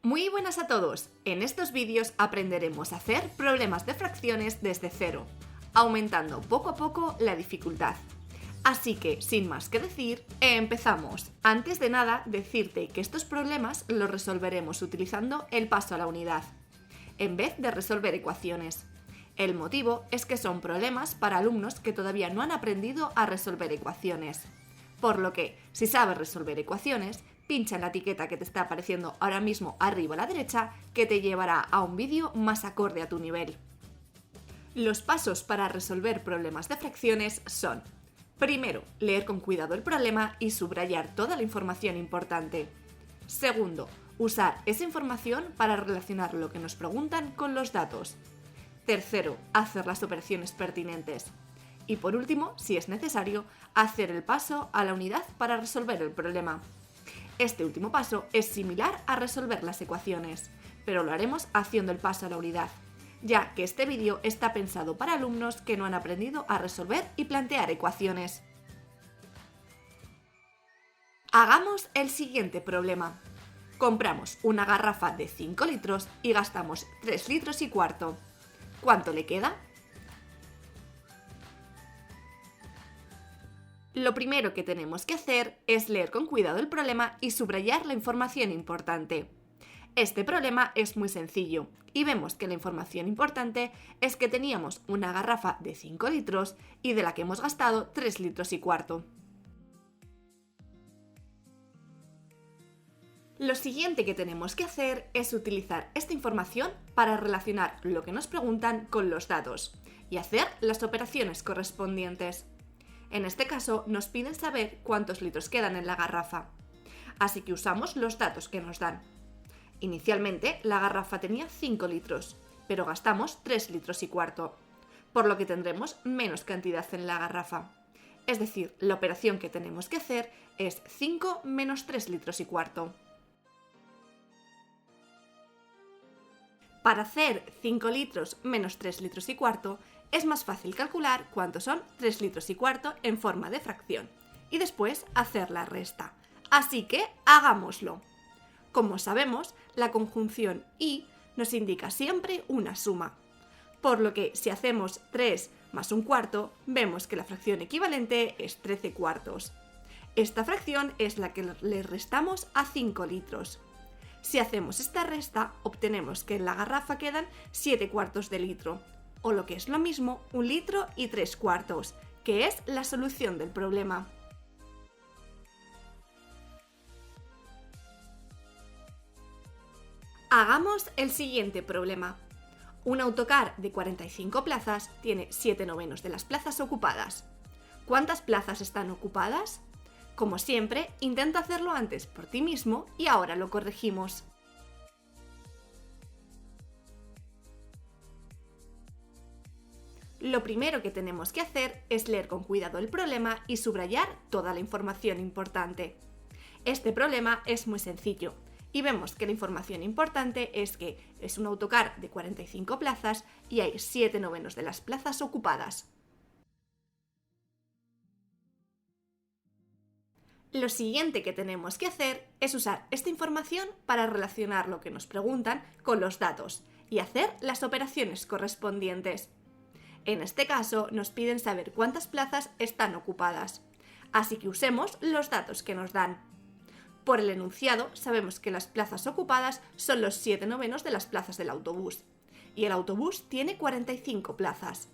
Muy buenas a todos. En estos vídeos aprenderemos a hacer problemas de fracciones desde cero, aumentando poco a poco la dificultad. Así que, sin más que decir, empezamos. Antes de nada, decirte que estos problemas los resolveremos utilizando el paso a la unidad, en vez de resolver ecuaciones. El motivo es que son problemas para alumnos que todavía no han aprendido a resolver ecuaciones. Por lo que, si sabes resolver ecuaciones, pincha en la etiqueta que te está apareciendo ahora mismo arriba a la derecha, que te llevará a un vídeo más acorde a tu nivel. Los pasos para resolver problemas de fracciones son: primero, leer con cuidado el problema y subrayar toda la información importante. Segundo, usar esa información para relacionar lo que nos preguntan con los datos. Tercero, hacer las operaciones pertinentes. Y por último, si es necesario, hacer el paso a la unidad para resolver el problema. Este último paso es similar a resolver las ecuaciones, pero lo haremos haciendo el paso a la unidad, ya que este vídeo está pensado para alumnos que no han aprendido a resolver y plantear ecuaciones. Hagamos el siguiente problema. Compramos una garrafa de 5 litros y gastamos 3 litros y cuarto. ¿Cuánto le queda? Lo primero que tenemos que hacer es leer con cuidado el problema y subrayar la información importante. Este problema es muy sencillo y vemos que la información importante es que teníamos una garrafa de 5 litros y de la que hemos gastado 3 litros y cuarto. Lo siguiente que tenemos que hacer es utilizar esta información para relacionar lo que nos preguntan con los datos y hacer las operaciones correspondientes. En este caso nos piden saber cuántos litros quedan en la garrafa, así que usamos los datos que nos dan. Inicialmente la garrafa tenía 5 litros, pero gastamos 3 litros y cuarto, por lo que tendremos menos cantidad en la garrafa. Es decir, la operación que tenemos que hacer es 5 menos 3 litros y cuarto. Para hacer 5 litros menos 3 litros y cuarto, es más fácil calcular cuántos son 3 litros y cuarto en forma de fracción y después hacer la resta. Así que hagámoslo. Como sabemos, la conjunción y nos indica siempre una suma, por lo que si hacemos 3 más un cuarto, vemos que la fracción equivalente es 13 cuartos. Esta fracción es la que le restamos a 5 litros. Si hacemos esta resta, obtenemos que en la garrafa quedan 7 cuartos de litro, o lo que es lo mismo, 1 litro y 3 cuartos, que es la solución del problema. Hagamos el siguiente problema. Un autocar de 45 plazas tiene 7/9 de las plazas ocupadas. ¿Cuántas plazas están ocupadas? Como siempre, intenta hacerlo antes por ti mismo y ahora lo corregimos. Lo primero que tenemos que hacer es leer con cuidado el problema y subrayar toda la información importante. Este problema es muy sencillo y vemos que la información importante es que es un autocar de 45 plazas y hay 7/9 de las plazas ocupadas. Lo siguiente que tenemos que hacer es usar esta información para relacionar lo que nos preguntan con los datos y hacer las operaciones correspondientes. En este caso nos piden saber cuántas plazas están ocupadas, así que usemos los datos que nos dan. Por el enunciado sabemos que las plazas ocupadas son los 7/9 de las plazas del autobús, y el autobús tiene 45 plazas,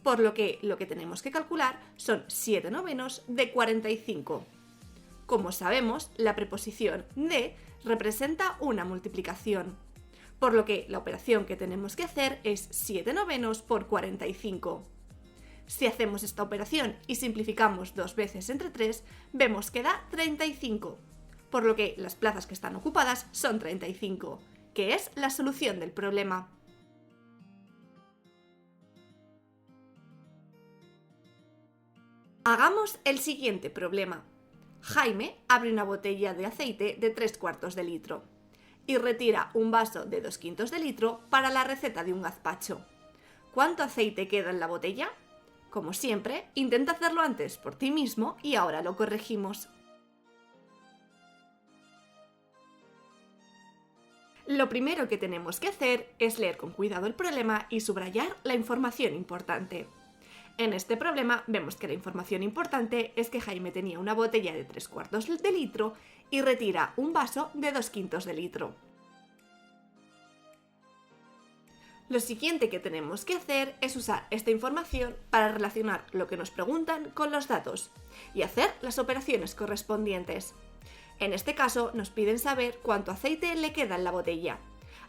por lo que tenemos que calcular son 7/9 de 45. Como sabemos, la preposición de representa una multiplicación, por lo que la operación que tenemos que hacer es 7/9 por 45. Si hacemos esta operación y simplificamos 2 veces entre 3, vemos que da 35, por lo que las plazas que están ocupadas son 35, que es la solución del problema. Hagamos el siguiente problema. Jaime abre una botella de aceite de 3 cuartos de litro y retira un vaso de 2/5 de litro para la receta de un gazpacho. ¿Cuánto aceite queda en la botella? Como siempre, intenta hacerlo antes por ti mismo y ahora lo corregimos. Lo primero que tenemos que hacer es leer con cuidado el problema y subrayar la información importante. En este problema vemos que la información importante es que Jaime tenía una botella de 3/4 de litro y retira un vaso de 2/5 de litro. Lo siguiente que tenemos que hacer es usar esta información para relacionar lo que nos preguntan con los datos y hacer las operaciones correspondientes. En este caso nos piden saber cuánto aceite le queda en la botella,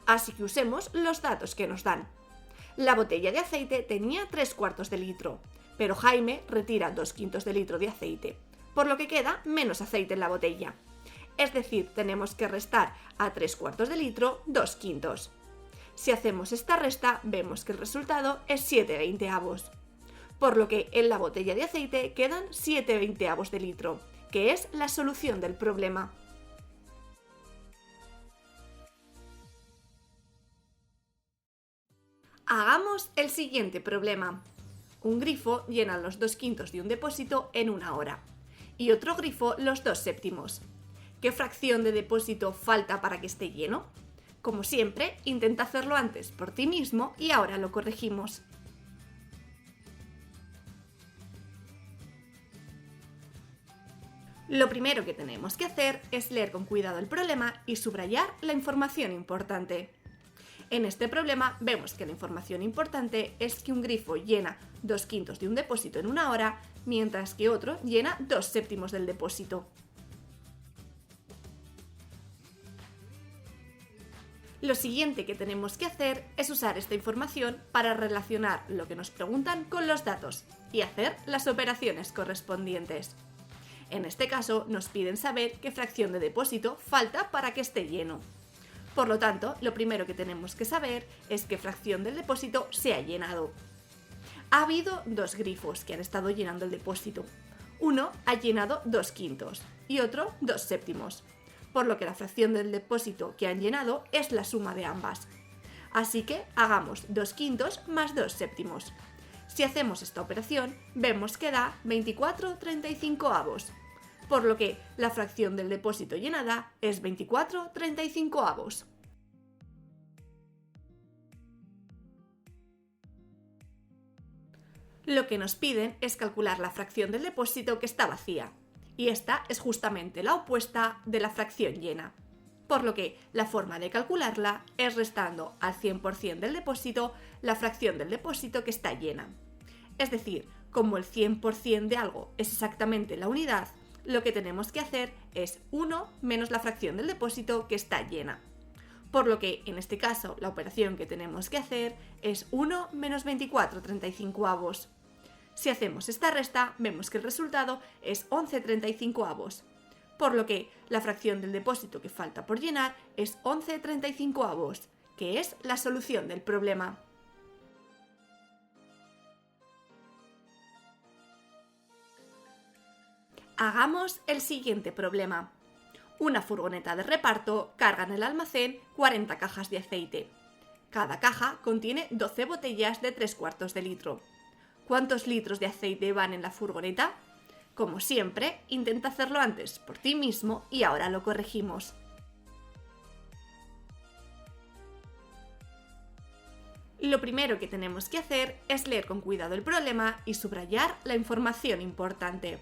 así que usemos los datos que nos dan. La botella de aceite tenía 3/4 de litro, pero Jaime retira 2/5 de litro de aceite, por lo que queda menos aceite en la botella. Es decir, tenemos que restar a 3/4 de litro 2/5. Si hacemos esta resta, vemos que el resultado es 7/20, por lo que en la botella de aceite quedan 7/20 de litro, que es la solución del problema. Hagamos el siguiente problema. Un grifo llena los 2/5 de un depósito en 1 hora y otro grifo los 2/7. ¿Qué fracción de depósito falta para que esté lleno? Como siempre, intenta hacerlo antes por ti mismo y ahora lo corregimos. Lo primero que tenemos que hacer es leer con cuidado el problema y subrayar la información importante. En este problema vemos que la información importante es que un grifo llena 2/5 de un depósito en 1 hora, mientras que otro llena 2/7 del depósito. Lo siguiente que tenemos que hacer es usar esta información para relacionar lo que nos preguntan con los datos y hacer las operaciones correspondientes. En este caso nos piden saber qué fracción de depósito falta para que esté lleno. Por lo tanto, lo primero que tenemos que saber es qué fracción del depósito se ha llenado. Ha habido 2 grifos que han estado llenando el depósito. Uno ha llenado 2/5 y otro 2/7. Por lo que la fracción del depósito que han llenado es la suma de ambas. Así que hagamos 2/5 más 2/7. Si hacemos esta operación, vemos que da 24/35, por lo que la fracción del depósito llenada es 24/35. Lo que nos piden es calcular la fracción del depósito que está vacía. Y esta es justamente la opuesta de la fracción llena. Por lo que la forma de calcularla es restando al 100% del depósito la fracción del depósito que está llena. Es decir, como el 100% de algo es exactamente la unidad, lo que tenemos que hacer es 1 menos la fracción del depósito que está llena. Por lo que en este caso la operación que tenemos que hacer es 1 menos 24/35. Si hacemos esta resta, vemos que el resultado es 11/35, por lo que la fracción del depósito que falta por llenar es 11/35, que es la solución del problema. Hagamos el siguiente problema. Una furgoneta de reparto carga en el almacén 40 cajas de aceite. Cada caja contiene 12 botellas de 3/4 de litro. ¿Cuántos litros de aceite van en la furgoneta? Como siempre, intenta hacerlo antes por ti mismo y ahora lo corregimos. Lo primero que tenemos que hacer es leer con cuidado el problema y subrayar la información importante.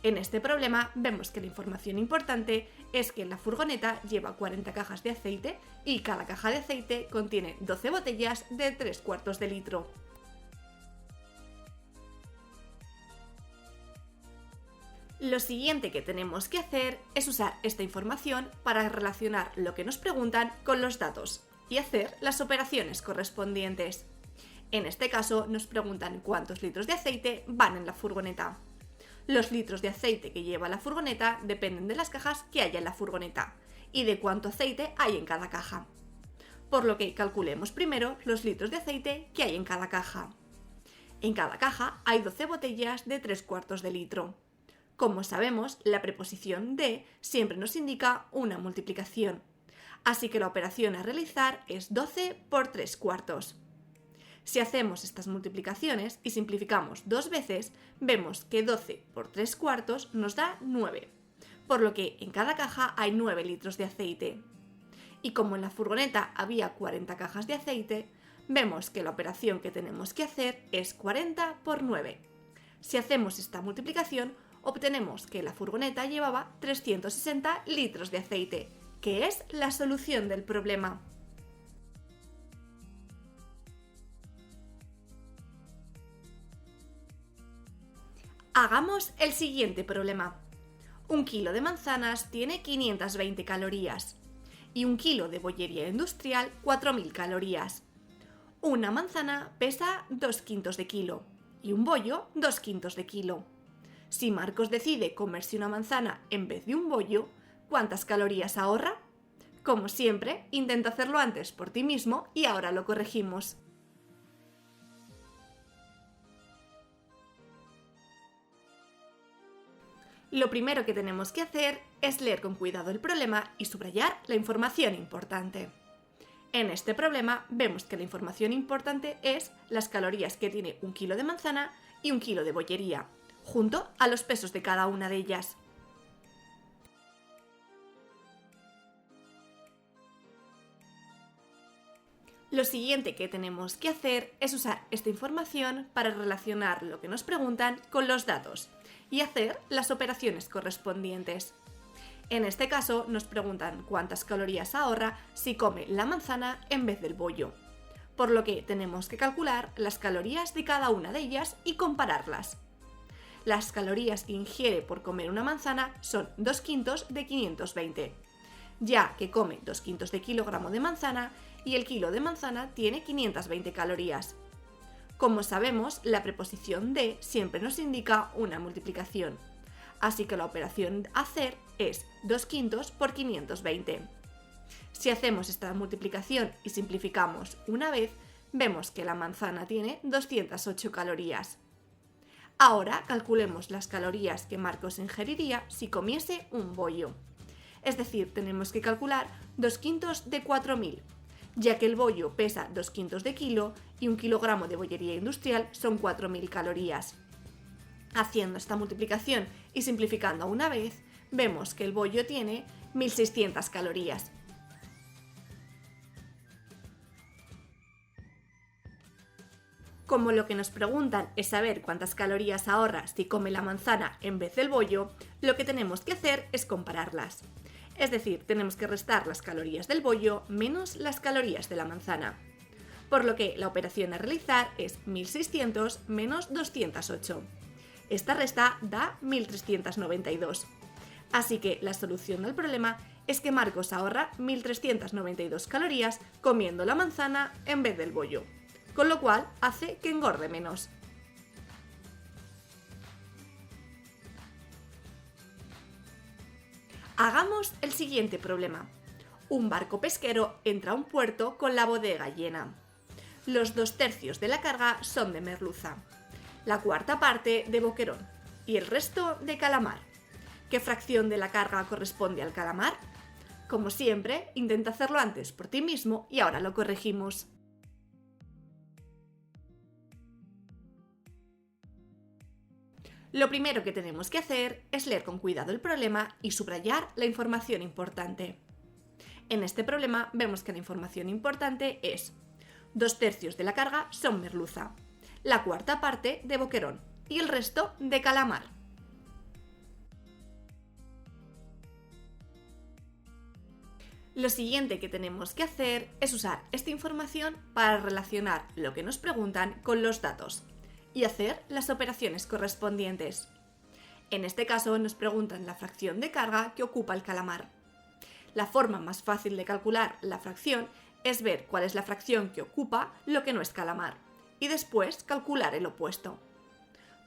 En este problema vemos que la información importante es que la furgoneta lleva 40 cajas de aceite y cada caja de aceite contiene 12 botellas de 3/4 de litro. Lo siguiente que tenemos que hacer es usar esta información para relacionar lo que nos preguntan con los datos y hacer las operaciones correspondientes. En este caso nos preguntan cuántos litros de aceite van en la furgoneta. Los litros de aceite que lleva la furgoneta dependen de las cajas que haya en la furgoneta y de cuánto aceite hay en cada caja. Por lo que calculemos primero los litros de aceite que hay en cada caja. En cada caja hay 12 botellas de 3/4 de litro. Como sabemos, la preposición de siempre nos indica una multiplicación. Así que la operación a realizar es 12 por 3/4. Si hacemos estas multiplicaciones y simplificamos 2 veces, vemos que 12 por 3/4 nos da 9, por lo que en cada caja hay 9 litros de aceite. Y como en la furgoneta había 40 cajas de aceite, vemos que la operación que tenemos que hacer es 40 por 9. Si hacemos esta multiplicación, obtenemos que la furgoneta llevaba 360 litros de aceite, que es la solución del problema. Hagamos el siguiente problema. Un kilo de manzanas tiene 520 calorías y un kilo de bollería industrial 4000 calorías. Una manzana pesa 2 quintos de kilo y un bollo 2 quintos de kilo. Si Marcos decide comerse una manzana en vez de un bollo, ¿cuántas calorías ahorra? Como siempre, intenta hacerlo antes por ti mismo y ahora lo corregimos. Lo primero que tenemos que hacer es leer con cuidado el problema y subrayar la información importante. En este problema vemos que la información importante es las calorías que tiene un kilo de manzana y un kilo de bollería, junto a los pesos de cada una de ellas. Lo siguiente que tenemos que hacer es usar esta información para relacionar lo que nos preguntan con los datos y hacer las operaciones correspondientes. En este caso nos preguntan cuántas calorías ahorra si come la manzana en vez del bollo, por lo que tenemos que calcular las calorías de cada una de ellas y compararlas. Las calorías que ingiere por comer una manzana son 2 quintos de 520, ya que come 2 quintos de kilogramo de manzana y el kilo de manzana tiene 520 calorías. Como sabemos, la preposición de siempre nos indica una multiplicación, así que la operación a hacer es 2 quintos por 520. Si hacemos esta multiplicación y simplificamos una vez, vemos que la manzana tiene 208 calorías. Ahora calculemos las calorías que Marcos ingeriría si comiese un bollo. Es decir, tenemos que calcular 2 quintos de 4000, ya que el bollo pesa 2 quintos de kilo y un kilogramo de bollería industrial son 4000 calorías. Haciendo esta multiplicación y simplificando una vez, vemos que el bollo tiene 1600 calorías. Como lo que nos preguntan es saber cuántas calorías ahorra si come la manzana en vez del bollo, lo que tenemos que hacer es compararlas. Es decir, tenemos que restar las calorías del bollo menos las calorías de la manzana. Por lo que la operación a realizar es 1600 menos 208. Esta resta da 1392. Así que la solución del problema es que Marcos ahorra 1392 calorías comiendo la manzana en vez del bollo, con lo cual hace que engorde menos. Hagamos el siguiente problema. Un barco pesquero entra a un puerto con la bodega llena. Los 2/3 de la carga son de merluza, la cuarta parte de boquerón y el resto de calamar. ¿Qué fracción de la carga corresponde al calamar? Como siempre, intenta hacerlo antes por ti mismo y ahora lo corregimos. Lo primero que tenemos que hacer es leer con cuidado el problema y subrayar la información importante. En este problema vemos que la información importante es 2/3 de la carga son merluza, la cuarta parte de boquerón y el resto de calamar. Lo siguiente que tenemos que hacer es usar esta información para relacionar lo que nos preguntan con los datos y hacer las operaciones correspondientes. En este caso nos preguntan la fracción de carga que ocupa el calamar. La forma más fácil de calcular la fracción es ver cuál es la fracción que ocupa lo que no es calamar y después calcular el opuesto.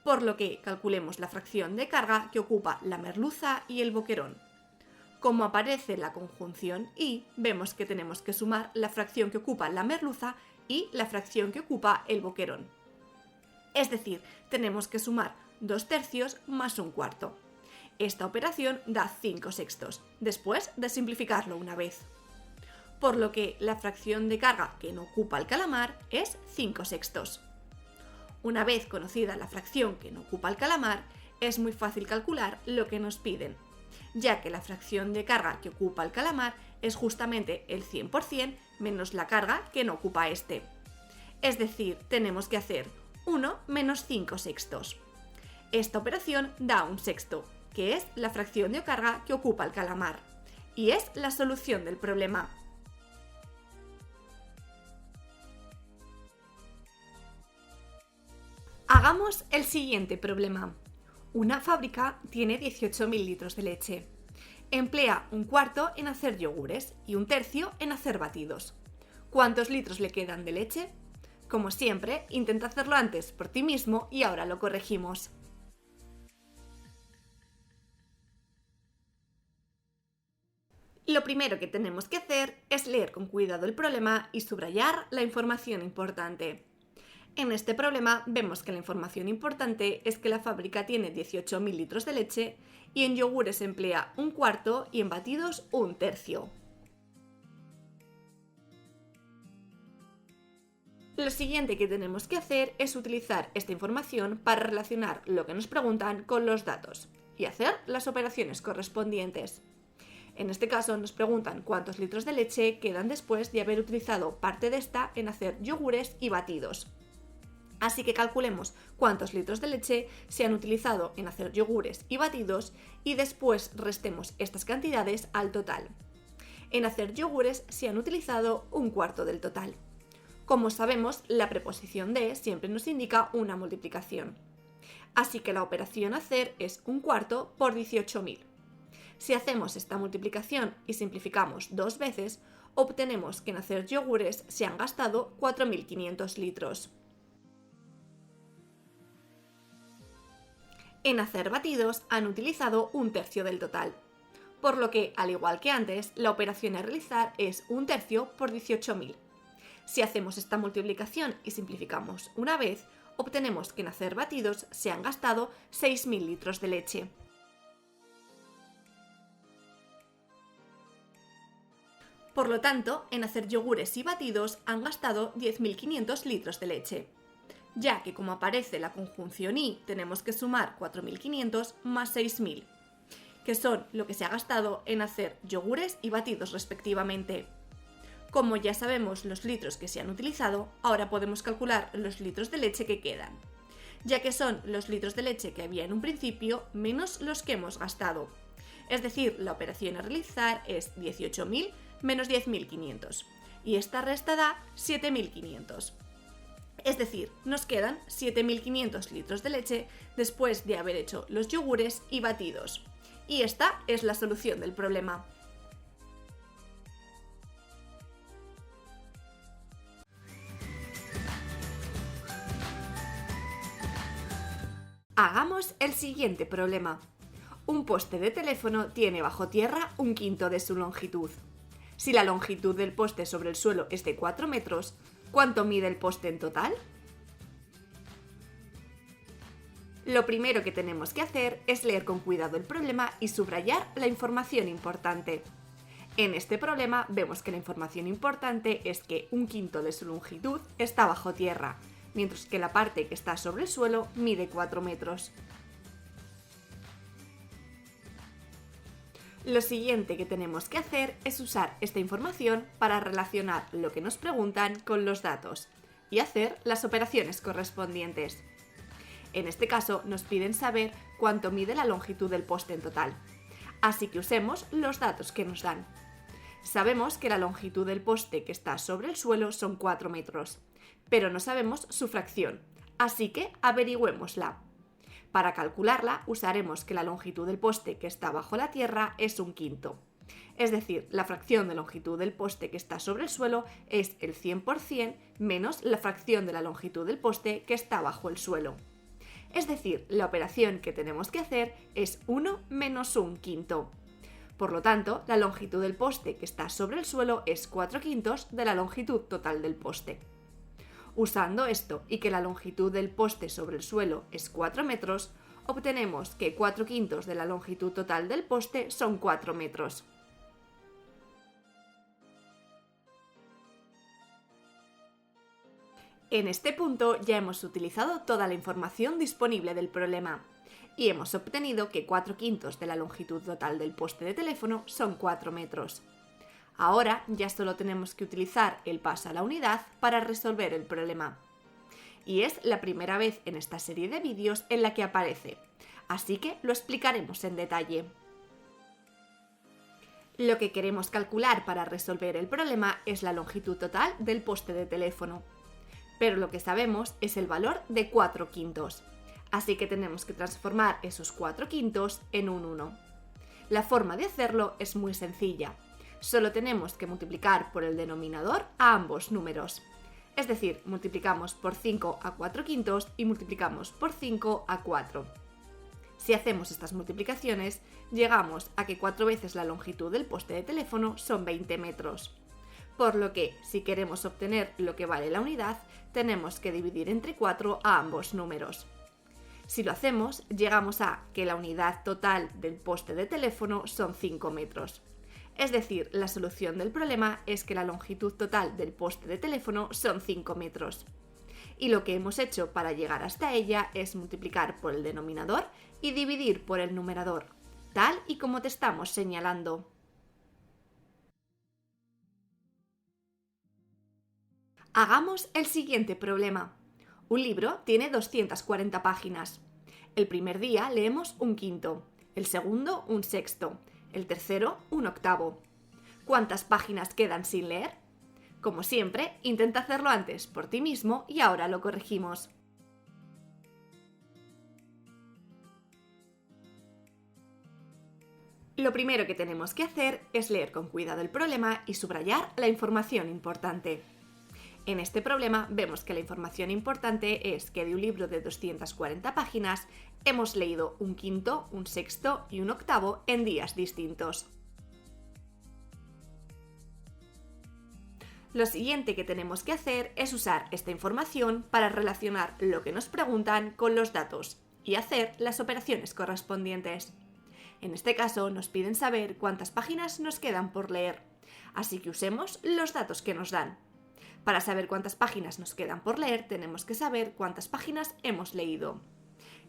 Por lo que calculemos la fracción de carga que ocupa la merluza y el boquerón. Como aparece la conjunción y, vemos que tenemos que sumar la fracción que ocupa la merluza y la fracción que ocupa el boquerón. Es decir, tenemos que sumar 2/3 más 1/4. Esta operación da 5/6, después de simplificarlo una vez. Por lo que la fracción de carga que no ocupa el calamar es 5/6. Una vez conocida la fracción que no ocupa el calamar, es muy fácil calcular lo que nos piden. ya que la fracción de carga que ocupa el calamar es justamente el 100% menos la carga que no ocupa este. Es decir, tenemos que hacer 1 menos 5 sextos. Esta operación da un sexto, que es la fracción de carga que ocupa el calamar, y es la solución del problema. Hagamos el siguiente problema. Una fábrica tiene 18.000 litros de leche. Emplea un cuarto en hacer yogures y un tercio en hacer batidos. ¿Cuántos litros le quedan de leche? Como siempre, intenta hacerlo antes por ti mismo y ahora lo corregimos. Lo primero que tenemos que hacer es leer con cuidado el problema y subrayar la información importante. En este problema vemos que la información importante es que la fábrica tiene 18.000 litros de leche y en yogures emplea un cuarto y en batidos un tercio. Lo siguiente que tenemos que hacer es utilizar esta información para relacionar lo que nos preguntan con los datos y hacer las operaciones correspondientes. En este caso nos preguntan cuántos litros de leche quedan después de haber utilizado parte de esta en hacer yogures y batidos. Así que calculemos cuántos litros de leche se han utilizado en hacer yogures y batidos y después restemos estas cantidades al total. En hacer yogures se han utilizado un cuarto del total. Como sabemos, la preposición de siempre nos indica una multiplicación. Así que la operación a hacer es un cuarto por 18.000. Si hacemos esta multiplicación y simplificamos dos veces, obtenemos que en hacer yogures se han gastado 4.500 litros. En hacer batidos han utilizado un tercio del total, por lo que, al igual que antes, la operación a realizar es un tercio por 18.000. Si hacemos esta multiplicación y simplificamos una vez, obtenemos que en hacer batidos se han gastado 6.000 litros de leche. Por lo tanto, en hacer yogures y batidos han gastado 10.500 litros de leche, ya que como aparece la conjunción y, tenemos que sumar 4.500 más 6.000, que son lo que se ha gastado en hacer yogures y batidos respectivamente. Como ya sabemos los litros que se han utilizado, ahora podemos calcular los litros de leche que quedan, ya que son los litros de leche que había en un principio menos los que hemos gastado. Es decir, la operación a realizar es 18.000 menos 10.500, y esta resta da 7.500. Es decir, nos quedan 7.500 litros de leche después de haber hecho los yogures y batidos. Y esta es la solución del problema. Hagamos el siguiente problema. Un poste de teléfono tiene bajo tierra un quinto de su longitud. Si la longitud del poste sobre el suelo es de 4 metros, ¿cuánto mide el poste en total? Lo primero que tenemos que hacer es leer con cuidado el problema y subrayar la información importante. En este problema vemos que la información importante es que un quinto de su longitud está bajo tierra, mientras que la parte que está sobre el suelo mide 4 metros. Lo siguiente que tenemos que hacer es usar esta información para relacionar lo que nos preguntan con los datos y hacer las operaciones correspondientes. En este caso nos piden saber cuánto mide la longitud del poste en total, así que usemos los datos que nos dan. Sabemos que la longitud del poste que está sobre el suelo son 4 metros, pero no sabemos su fracción, así que averigüémosla. Para calcularla usaremos que la longitud del poste que está bajo la tierra es un quinto. Es decir, la fracción de longitud del poste que está sobre el suelo es el 100% menos la fracción de la longitud del poste que está bajo el suelo. Es decir, la operación que tenemos que hacer es 1 menos un quinto. Por lo tanto, la longitud del poste que está sobre el suelo es 4 quintos de la longitud total del poste. Usando esto y que la longitud del poste sobre el suelo es 4 metros, obtenemos que 4 quintos de la longitud total del poste son 4 metros. En este punto ya hemos utilizado toda la información disponible del problema y hemos obtenido que 4/5 de la longitud total del poste de teléfono son 4 metros. Ahora ya solo tenemos que utilizar el paso a la unidad para resolver el problema. Y es la primera vez en esta serie de vídeos en la que aparece, así que lo explicaremos en detalle. Lo que queremos calcular para resolver el problema es la longitud total del poste de teléfono, pero lo que sabemos es el valor de 4/5, así que tenemos que transformar esos 4/5 en un 1. La forma de hacerlo es muy sencilla. Solo tenemos que multiplicar por el denominador a ambos números. Es decir, multiplicamos por 5 a 4/5 y multiplicamos por 5 a 4. Si hacemos estas multiplicaciones, llegamos a que 4 veces la longitud del poste de teléfono son 20 metros. Por lo que, si queremos obtener lo que vale la unidad, tenemos que dividir entre 4 a ambos números. Si lo hacemos, llegamos a que la unidad total del poste de teléfono son 5 metros. Es decir, la solución del problema es que la longitud total del poste de teléfono son 5 metros. Y lo que hemos hecho para llegar hasta ella es multiplicar por el denominador y dividir por el numerador, tal y como te estamos señalando. Hagamos el siguiente problema. Un libro tiene 240 páginas. El primer día leemos un quinto, el segundo un sexto, el tercero un octavo. ¿Cuántas páginas quedan sin leer? Como siempre, intenta hacerlo antes por ti mismo y ahora lo corregimos. Lo primero que tenemos que hacer es leer con cuidado el problema y subrayar la información importante. En este problema vemos que la información importante es que de un libro de 240 páginas hemos leído un quinto, un sexto y un octavo en días distintos. Lo siguiente que tenemos que hacer es usar esta información para relacionar lo que nos preguntan con los datos y hacer las operaciones correspondientes. En este caso nos piden saber cuántas páginas nos quedan por leer, así que usemos los datos que nos dan. Para saber cuántas páginas nos quedan por leer, tenemos que saber cuántas páginas hemos leído.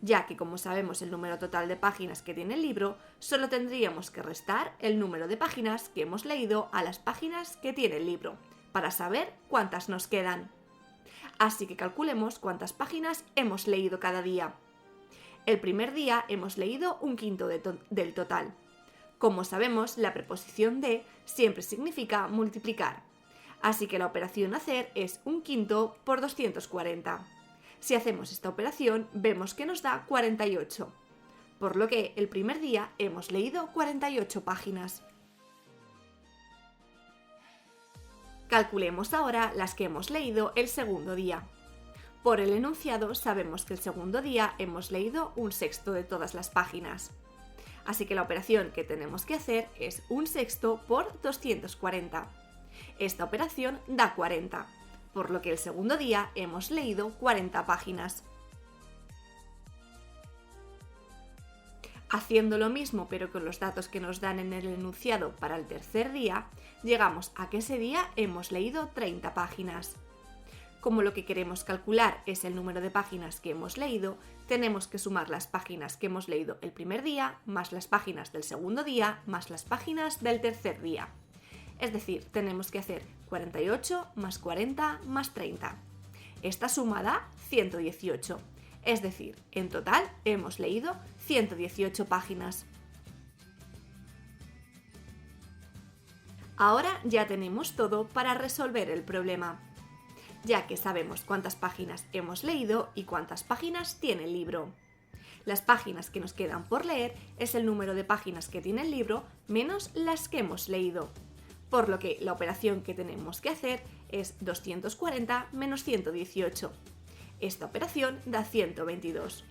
Ya que como sabemos el número total de páginas que tiene el libro, solo tendríamos que restar el número de páginas que hemos leído a las páginas que tiene el libro, para saber cuántas nos quedan. Así que calculemos cuántas páginas hemos leído cada día. El primer día hemos leído un quinto del total. Como sabemos, la preposición de siempre significa multiplicar. Así que la operación a hacer es un quinto por 240. Si hacemos esta operación, vemos que nos da 48. Por lo que el primer día hemos leído 48 páginas. Calculemos ahora las que hemos leído el segundo día. Por el enunciado sabemos que el segundo día hemos leído un sexto de todas las páginas. Así que la operación que tenemos que hacer es un sexto por 240. Esta operación da 40, por lo que el segundo día hemos leído 40 páginas. Haciendo lo mismo pero con los datos que nos dan en el enunciado para el tercer día, llegamos a que ese día hemos leído 30 páginas. Como lo que queremos calcular es el número de páginas que hemos leído, tenemos que sumar las páginas que hemos leído el primer día, más las páginas del segundo día, más las páginas del tercer día. Es decir, tenemos que hacer 48 más 40 más 30. Esta suma da 118. Es decir, en total hemos leído 118 páginas. Ahora ya tenemos todo para resolver el problema, ya que sabemos cuántas páginas hemos leído y cuántas páginas tiene el libro. Las páginas que nos quedan por leer es el número de páginas que tiene el libro menos las que hemos leído. Por lo que la operación que tenemos que hacer es 240 menos 118. Esta operación da 122.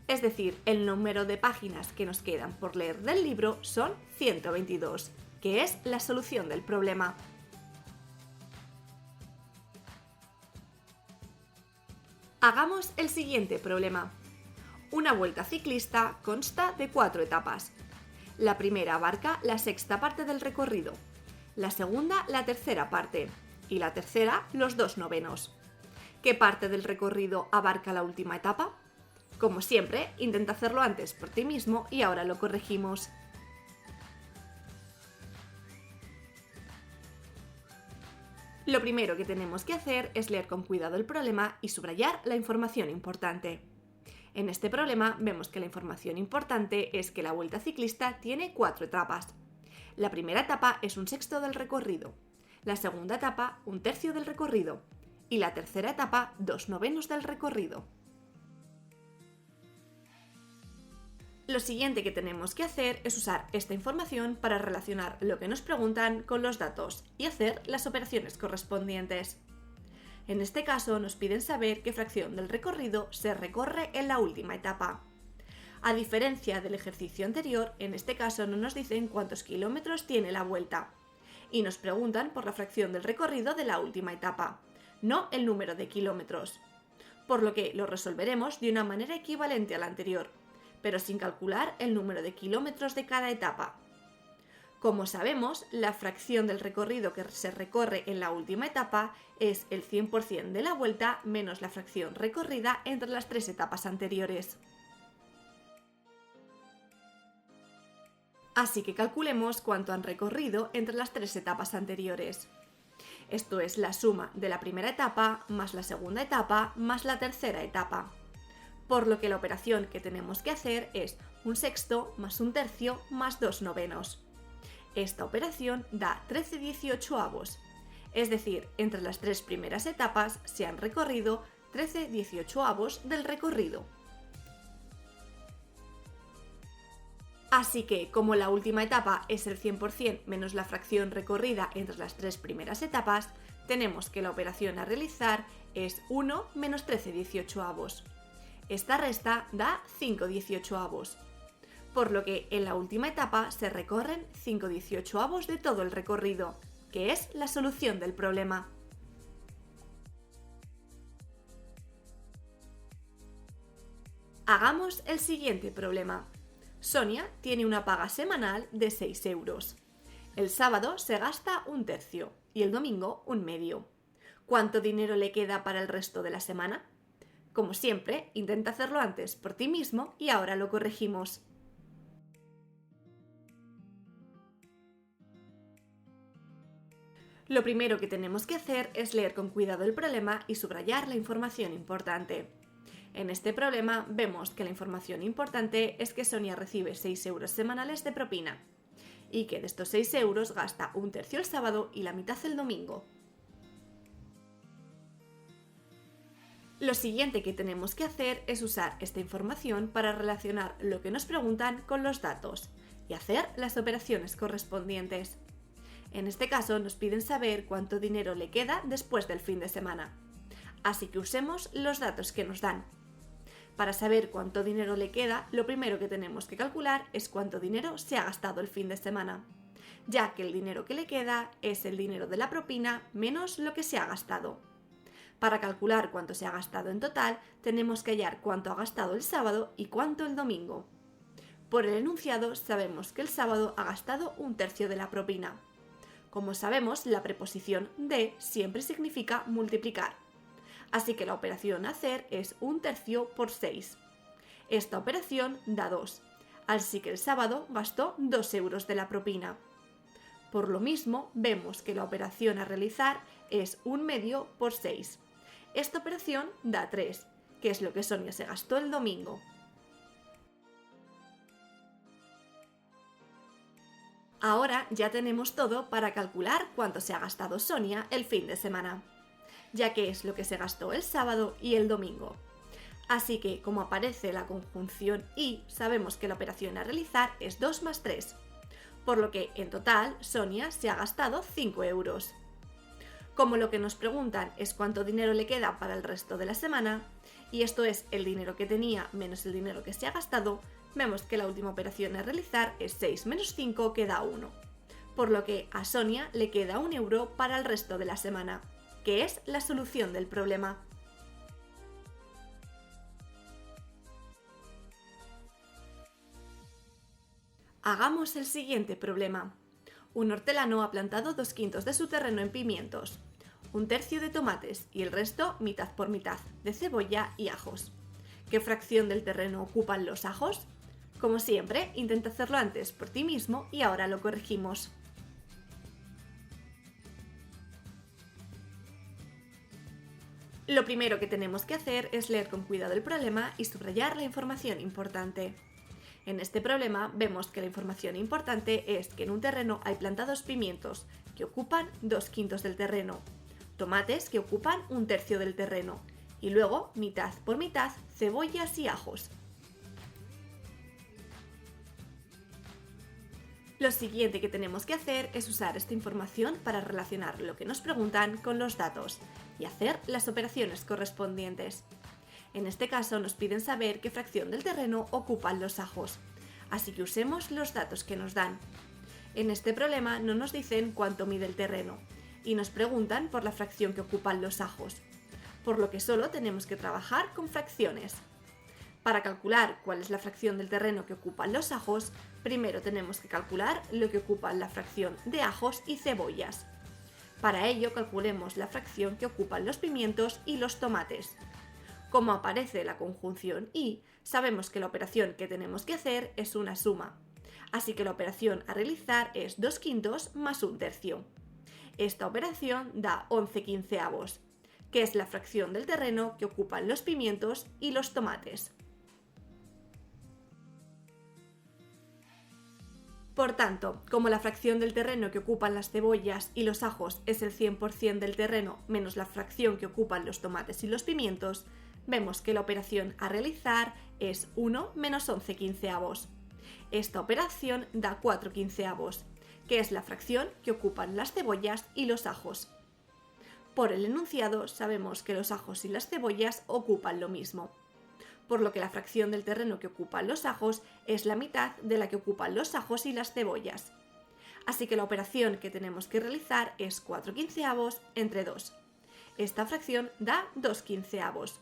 Es decir, el número de páginas que nos quedan por leer del libro son 122, que es la solución del problema. Hagamos el siguiente problema. Una vuelta ciclista consta de 4 etapas. La primera abarca la sexta parte del recorrido, la segunda la tercera parte y la tercera los 2 novenos. ¿Qué parte del recorrido abarca la última etapa? Como siempre, intenta hacerlo antes por ti mismo y ahora lo corregimos. Lo primero que tenemos que hacer es leer con cuidado el problema y subrayar la información importante. En este problema vemos que la información importante es que la Vuelta Ciclista tiene 4 etapas. La primera etapa es un sexto del recorrido, la segunda etapa un tercio del recorrido y la tercera etapa 2/9 del recorrido. Lo siguiente que tenemos que hacer es usar esta información para relacionar lo que nos preguntan con los datos y hacer las operaciones correspondientes. En este caso nos piden saber qué fracción del recorrido se recorre en la última etapa. A diferencia del ejercicio anterior, en este caso no nos dicen cuántos kilómetros tiene la vuelta y nos preguntan por la fracción del recorrido de la última etapa, no el número de kilómetros, por lo que lo resolveremos de una manera equivalente a la anterior, pero sin calcular el número de kilómetros de cada etapa. Como sabemos, la fracción del recorrido que se recorre en la última etapa es el 100% de la vuelta menos la fracción recorrida entre las 3 etapas anteriores. Así que calculemos cuánto han recorrido entre las 3 etapas anteriores. Esto es la suma de la primera etapa más la segunda etapa más la tercera etapa. Por lo que la operación que tenemos que hacer es un sexto más un tercio más 2/9. Esta operación da 13/18, es decir, entre las 3 primeras etapas se han recorrido 13/18 del recorrido. Así que, como la última etapa es el 100% menos la fracción recorrida entre las 3 primeras etapas, tenemos que la operación a realizar es 1 menos 13/18. Esta resta da 5/18, por lo que en la última etapa se recorren 5/18 de todo el recorrido, que es la solución del problema. Hagamos el siguiente problema. Sonia tiene una paga semanal de 6 euros. El sábado se gasta un tercio y el domingo un medio. ¿Cuánto dinero le queda para el resto de la semana? Como siempre, intenta hacerlo antes por ti mismo y ahora lo corregimos. Lo primero que tenemos que hacer es leer con cuidado el problema y subrayar la información importante. En este problema vemos que la información importante es que Sonia recibe 6 euros semanales de propina y que de estos 6 euros gasta un tercio el sábado y la mitad el domingo. Lo siguiente que tenemos que hacer es usar esta información para relacionar lo que nos preguntan con los datos y hacer las operaciones correspondientes. En este caso nos piden saber cuánto dinero le queda después del fin de semana. Así que usemos los datos que nos dan. Para saber cuánto dinero le queda, lo primero que tenemos que calcular es cuánto dinero se ha gastado el fin de semana, ya que el dinero que le queda es el dinero de la propina menos lo que se ha gastado. Para calcular cuánto se ha gastado en total, tenemos que hallar cuánto ha gastado el sábado y cuánto el domingo. Por el enunciado sabemos que el sábado ha gastado un tercio de la propina. Como sabemos, la preposición de siempre significa multiplicar. Así que la operación a hacer es un tercio por 6. Esta operación da 2, así que el sábado gastó 2 euros de la propina. Por lo mismo, vemos que la operación a realizar es un medio por 6. Esta operación da 3, que es lo que Sonia se gastó el domingo. Ahora ya tenemos todo para calcular cuánto se ha gastado Sonia el fin de semana, ya que es lo que se gastó el sábado y el domingo. Así que, como aparece la conjunción y, sabemos que la operación a realizar es 2 más 3, por lo que en total Sonia se ha gastado 5 euros. Como lo que nos preguntan es cuánto dinero le queda para el resto de la semana, y esto es el dinero que tenía menos el dinero que se ha gastado, vemos que la última operación a realizar es 6 menos 5 que da 1, por lo que a Sonia le queda 1 euro para el resto de la semana, que es la solución del problema. Hagamos el siguiente problema. Un hortelano ha plantado 2 quintos de su terreno en pimientos, un tercio de tomates y el resto mitad por mitad de cebolla y ajos. ¿Qué fracción del terreno ocupan los ajos? Como siempre, intenta hacerlo antes por ti mismo y ahora lo corregimos. Lo primero que tenemos que hacer es leer con cuidado el problema y subrayar la información importante. En este problema vemos que la información importante es que en un terreno hay plantados pimientos, que ocupan 2/5 del terreno, tomates, que ocupan 1/3 del terreno, y luego, mitad por mitad, cebollas y ajos. Lo siguiente que tenemos que hacer es usar esta información para relacionar lo que nos preguntan con los datos y hacer las operaciones correspondientes. En este caso nos piden saber qué fracción del terreno ocupan los ajos, así que usemos los datos que nos dan. En este problema no nos dicen cuánto mide el terreno y nos preguntan por la fracción que ocupan los ajos, por lo que solo tenemos que trabajar con fracciones. Para calcular cuál es la fracción del terreno que ocupan los ajos, primero tenemos que calcular lo que ocupan la fracción de ajos y cebollas. Para ello calculemos la fracción que ocupan los pimientos y los tomates. Como aparece la conjunción y, sabemos que la operación que tenemos que hacer es una suma. Así que la operación a realizar es 2/5 más 1/3. Esta operación da 11/15, que es la fracción del terreno que ocupan los pimientos y los tomates. Por tanto, como la fracción del terreno que ocupan las cebollas y los ajos es el 100% del terreno menos la fracción que ocupan los tomates y los pimientos, vemos que la operación a realizar es 1 menos 11/15. Esta operación da 4/15, que es la fracción que ocupan las cebollas y los ajos. Por el enunciado sabemos que los ajos y las cebollas ocupan lo mismo, por lo que la fracción del terreno que ocupan los ajos es la mitad de la que ocupan los ajos y las cebollas. Así que la operación que tenemos que realizar es 4/15 entre 2. Esta fracción da 2/15,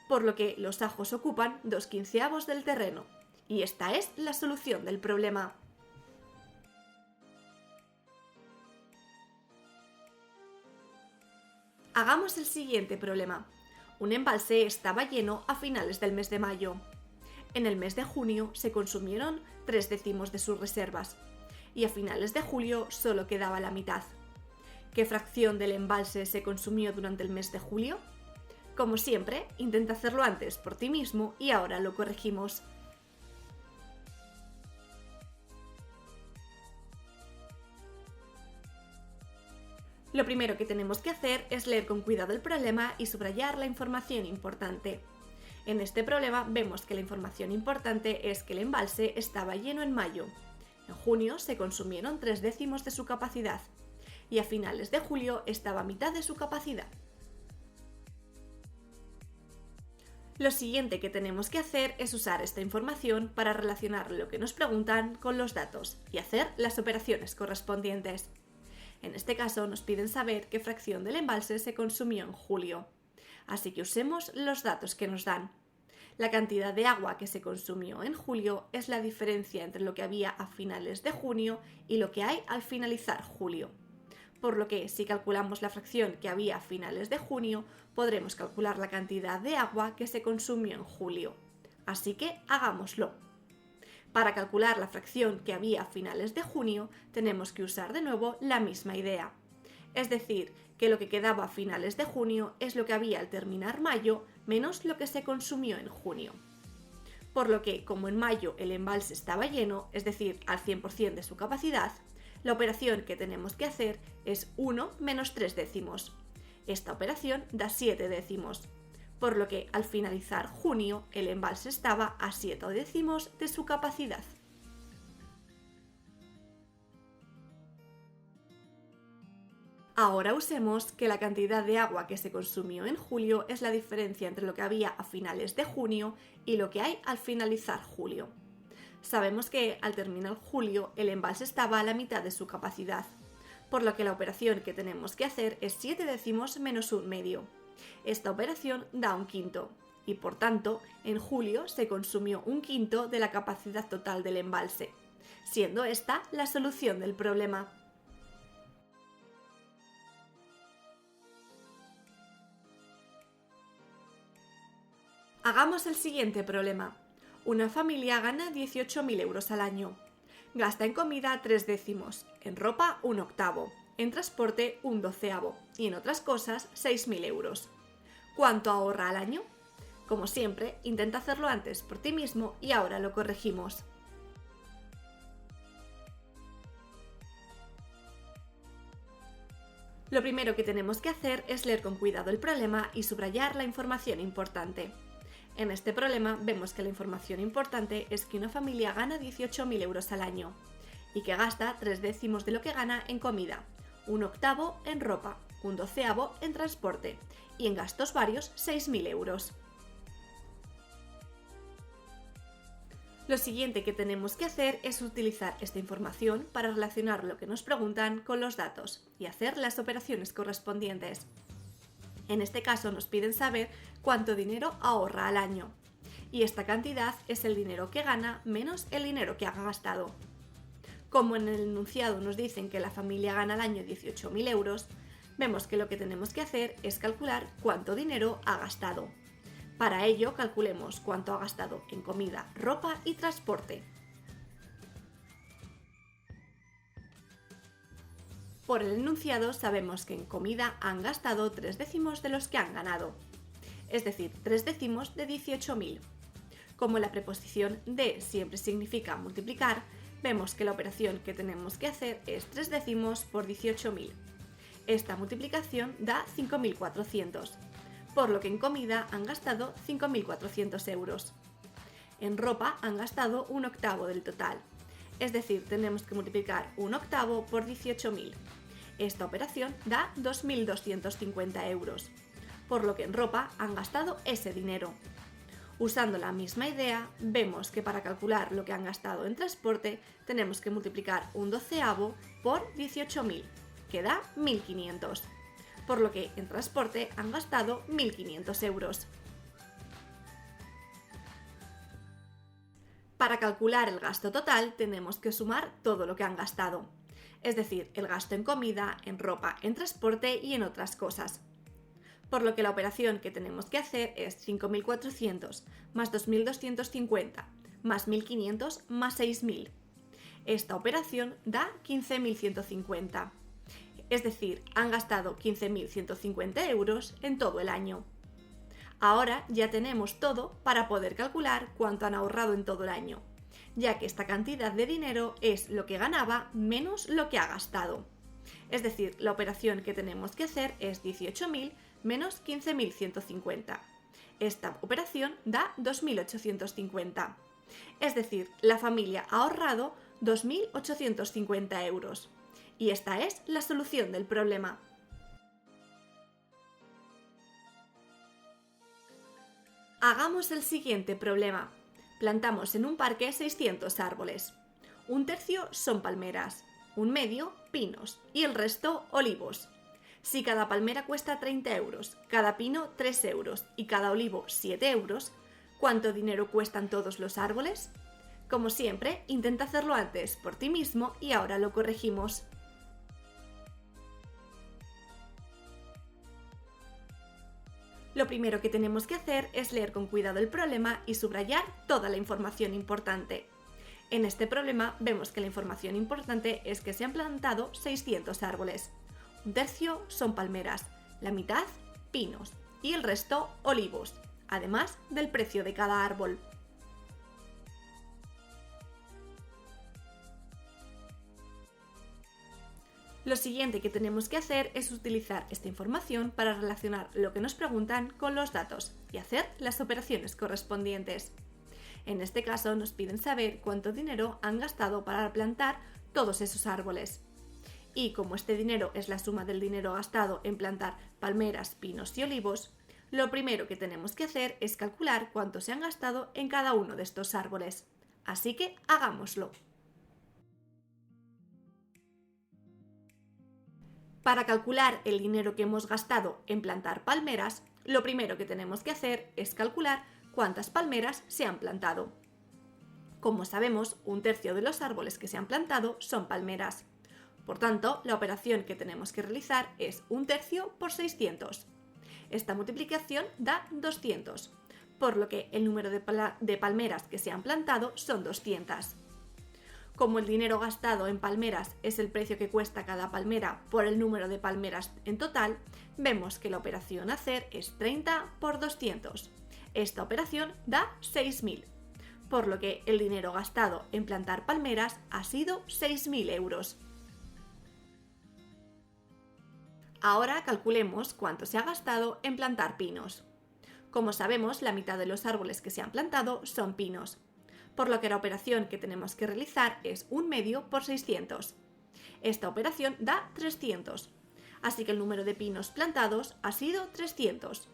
por lo que los ajos ocupan 2/15 del terreno. Y esta es la solución del problema. Hagamos el siguiente problema. Un embalse estaba lleno a finales del mes de mayo. En el mes de junio se consumieron 3/10 de sus reservas y a finales de julio solo quedaba la mitad. ¿Qué fracción del embalse se consumió durante el mes de julio? Como siempre, intenta hacerlo antes por ti mismo y ahora lo corregimos. Lo primero que tenemos que hacer es leer con cuidado el problema y subrayar la información importante. En este problema vemos que la información importante es que el embalse estaba lleno en mayo. En junio se consumieron 3/10 de su capacidad y a finales de julio estaba a mitad de su capacidad. Lo siguiente que tenemos que hacer es usar esta información para relacionar lo que nos preguntan con los datos y hacer las operaciones correspondientes. En este caso nos piden saber qué fracción del embalse se consumió en julio. Así que usemos los datos que nos dan. La cantidad de agua que se consumió en julio es la diferencia entre lo que había a finales de junio y lo que hay al finalizar julio. Por lo que si calculamos la fracción que había a finales de junio, podremos calcular la cantidad de agua que se consumió en julio. Así que hagámoslo. Para calcular la fracción que había a finales de junio, tenemos que usar de nuevo la misma idea. Es decir, que lo que quedaba a finales de junio es lo que había al terminar mayo menos lo que se consumió en junio. Por lo que, como en mayo el embalse estaba lleno, es decir, al 100% de su capacidad, la operación que tenemos que hacer es 1 menos 3/10. Esta operación da 7/10. Por lo que al finalizar junio el embalse estaba a 7/10 de su capacidad. Ahora usemos que la cantidad de agua que se consumió en julio es la diferencia entre lo que había a finales de junio y lo que hay al finalizar julio. Sabemos que al terminar julio el embalse estaba a la mitad de su capacidad, por lo que la operación que tenemos que hacer es 7/10 menos 1/2. Esta operación da 1/5 y por tanto en julio se consumió 1/5 de la capacidad total del embalse, siendo esta la solución del problema. Hagamos el siguiente problema. Una familia gana 18.000 euros al año. Gasta en comida 3 décimos, en ropa 1/8, en transporte 1/12 y en otras cosas 6.000 euros. ¿Cuánto ahorra al año? Como siempre, intenta hacerlo antes por ti mismo y ahora lo corregimos. Lo primero que tenemos que hacer es leer con cuidado el problema y subrayar la información importante. En este problema vemos que la información importante es que una familia gana 18.000 euros al año y que gasta 3 décimos de lo que gana en comida, 1/8 en ropa, 1/12 en transporte y en gastos varios 6.000 euros. Lo siguiente que tenemos que hacer es utilizar esta información para relacionar lo que nos preguntan con los datos y hacer las operaciones correspondientes. En este caso nos piden saber cuánto dinero ahorra al año, y esta cantidad es el dinero que gana menos el dinero que ha gastado. Como en el enunciado nos dicen que la familia gana al año 18.000 euros, vemos que lo que tenemos que hacer es calcular cuánto dinero ha gastado. Para ello, calculemos cuánto ha gastado en comida, ropa y transporte. Por el enunciado sabemos que en comida han gastado 3 décimos de los que han ganado, es decir, 3 décimos de 18.000. Como la preposición de siempre significa multiplicar, vemos que la operación que tenemos que hacer es 3 décimos por 18.000. Esta multiplicación da 5.400. Por lo que en comida han gastado 5.400 euros. En ropa han gastado 1/8 del total, es decir, tenemos que multiplicar 1/8 por 18.000. Esta operación da 2.250 euros, por lo que en ropa han gastado ese dinero. Usando la misma idea, vemos que para calcular lo que han gastado en transporte tenemos que multiplicar 1/12 por 18.000, que da 1.500. Por lo que en transporte han gastado 1.500 euros. Para calcular el gasto total tenemos que sumar todo lo que han gastado, es decir, el gasto en comida, en ropa, en transporte y en otras cosas. Por lo que la operación que tenemos que hacer es 5.400 más 2.250 más 1.500 más 6.000. Esta operación da 15.150. Es decir, han gastado 15.150 euros en todo el año. Ahora ya tenemos todo para poder calcular cuánto han ahorrado en todo el año, ya que esta cantidad de dinero es lo que ganaba menos lo que ha gastado. Es decir, la operación que tenemos que hacer es 18.000 menos 15.150. Esta operación da 2.850. Es decir, la familia ha ahorrado 2.850 euros. Y esta es la solución del problema. Hagamos el siguiente problema. Plantamos en un parque 600 árboles. 1/3 son palmeras, 1/2 pinos y el resto olivos. Si cada palmera cuesta 30 euros, cada pino 3 euros y cada olivo 7 euros, ¿cuánto dinero cuestan todos los árboles? Como siempre, intenta hacerlo antes por ti mismo y ahora lo corregimos. Lo primero que tenemos que hacer es leer con cuidado el problema y subrayar toda la información importante. En este problema vemos que la información importante es que se han plantado 600 árboles. 1/3 son palmeras, la mitad pinos y el resto olivos, además del precio de cada árbol. Lo siguiente que tenemos que hacer es utilizar esta información para relacionar lo que nos preguntan con los datos y hacer las operaciones correspondientes. En este caso nos piden saber cuánto dinero han gastado para plantar todos esos árboles. Y como este dinero es la suma del dinero gastado en plantar palmeras, pinos y olivos, lo primero que tenemos que hacer es calcular cuánto se han gastado en cada uno de estos árboles. Así que hagámoslo. Para calcular el dinero que hemos gastado en plantar palmeras, lo primero que tenemos que hacer es calcular cuántas palmeras se han plantado. Como sabemos, 1/3 de los árboles que se han plantado son palmeras. Por tanto, la operación que tenemos que realizar es 1/3 por 600. Esta multiplicación da 200, por lo que el número de palmeras que se han plantado son 200. Como el dinero gastado en palmeras es el precio que cuesta cada palmera por el número de palmeras en total, vemos que la operación a hacer es 30 por 200. Esta operación da 6.000, por lo que el dinero gastado en plantar palmeras ha sido 6.000 euros. Ahora calculemos cuánto se ha gastado en plantar pinos. Como sabemos, la mitad de los árboles que se han plantado son pinos, por lo que la operación que tenemos que realizar es 1/2 por 600. Esta operación da 300, así que el número de pinos plantados ha sido 300.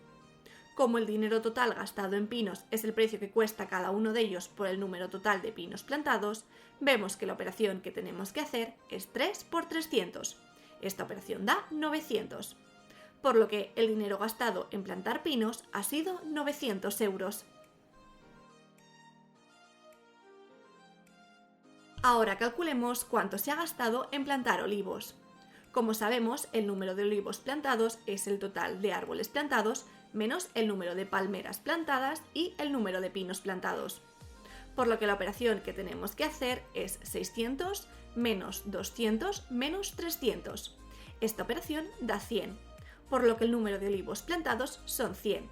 Como el dinero total gastado en pinos es el precio que cuesta cada uno de ellos por el número total de pinos plantados, vemos que la operación que tenemos que hacer es 3 por 300. Esta operación da 900, por lo que el dinero gastado en plantar pinos ha sido 900 euros. Ahora calculemos cuánto se ha gastado en plantar olivos. Como sabemos, el número de olivos plantados es el total de árboles plantados menos el número de palmeras plantadas y el número de pinos plantados. Por lo que la operación que tenemos que hacer es 600 menos 200 menos 300. Esta operación da 100, por lo que el número de olivos plantados son 100.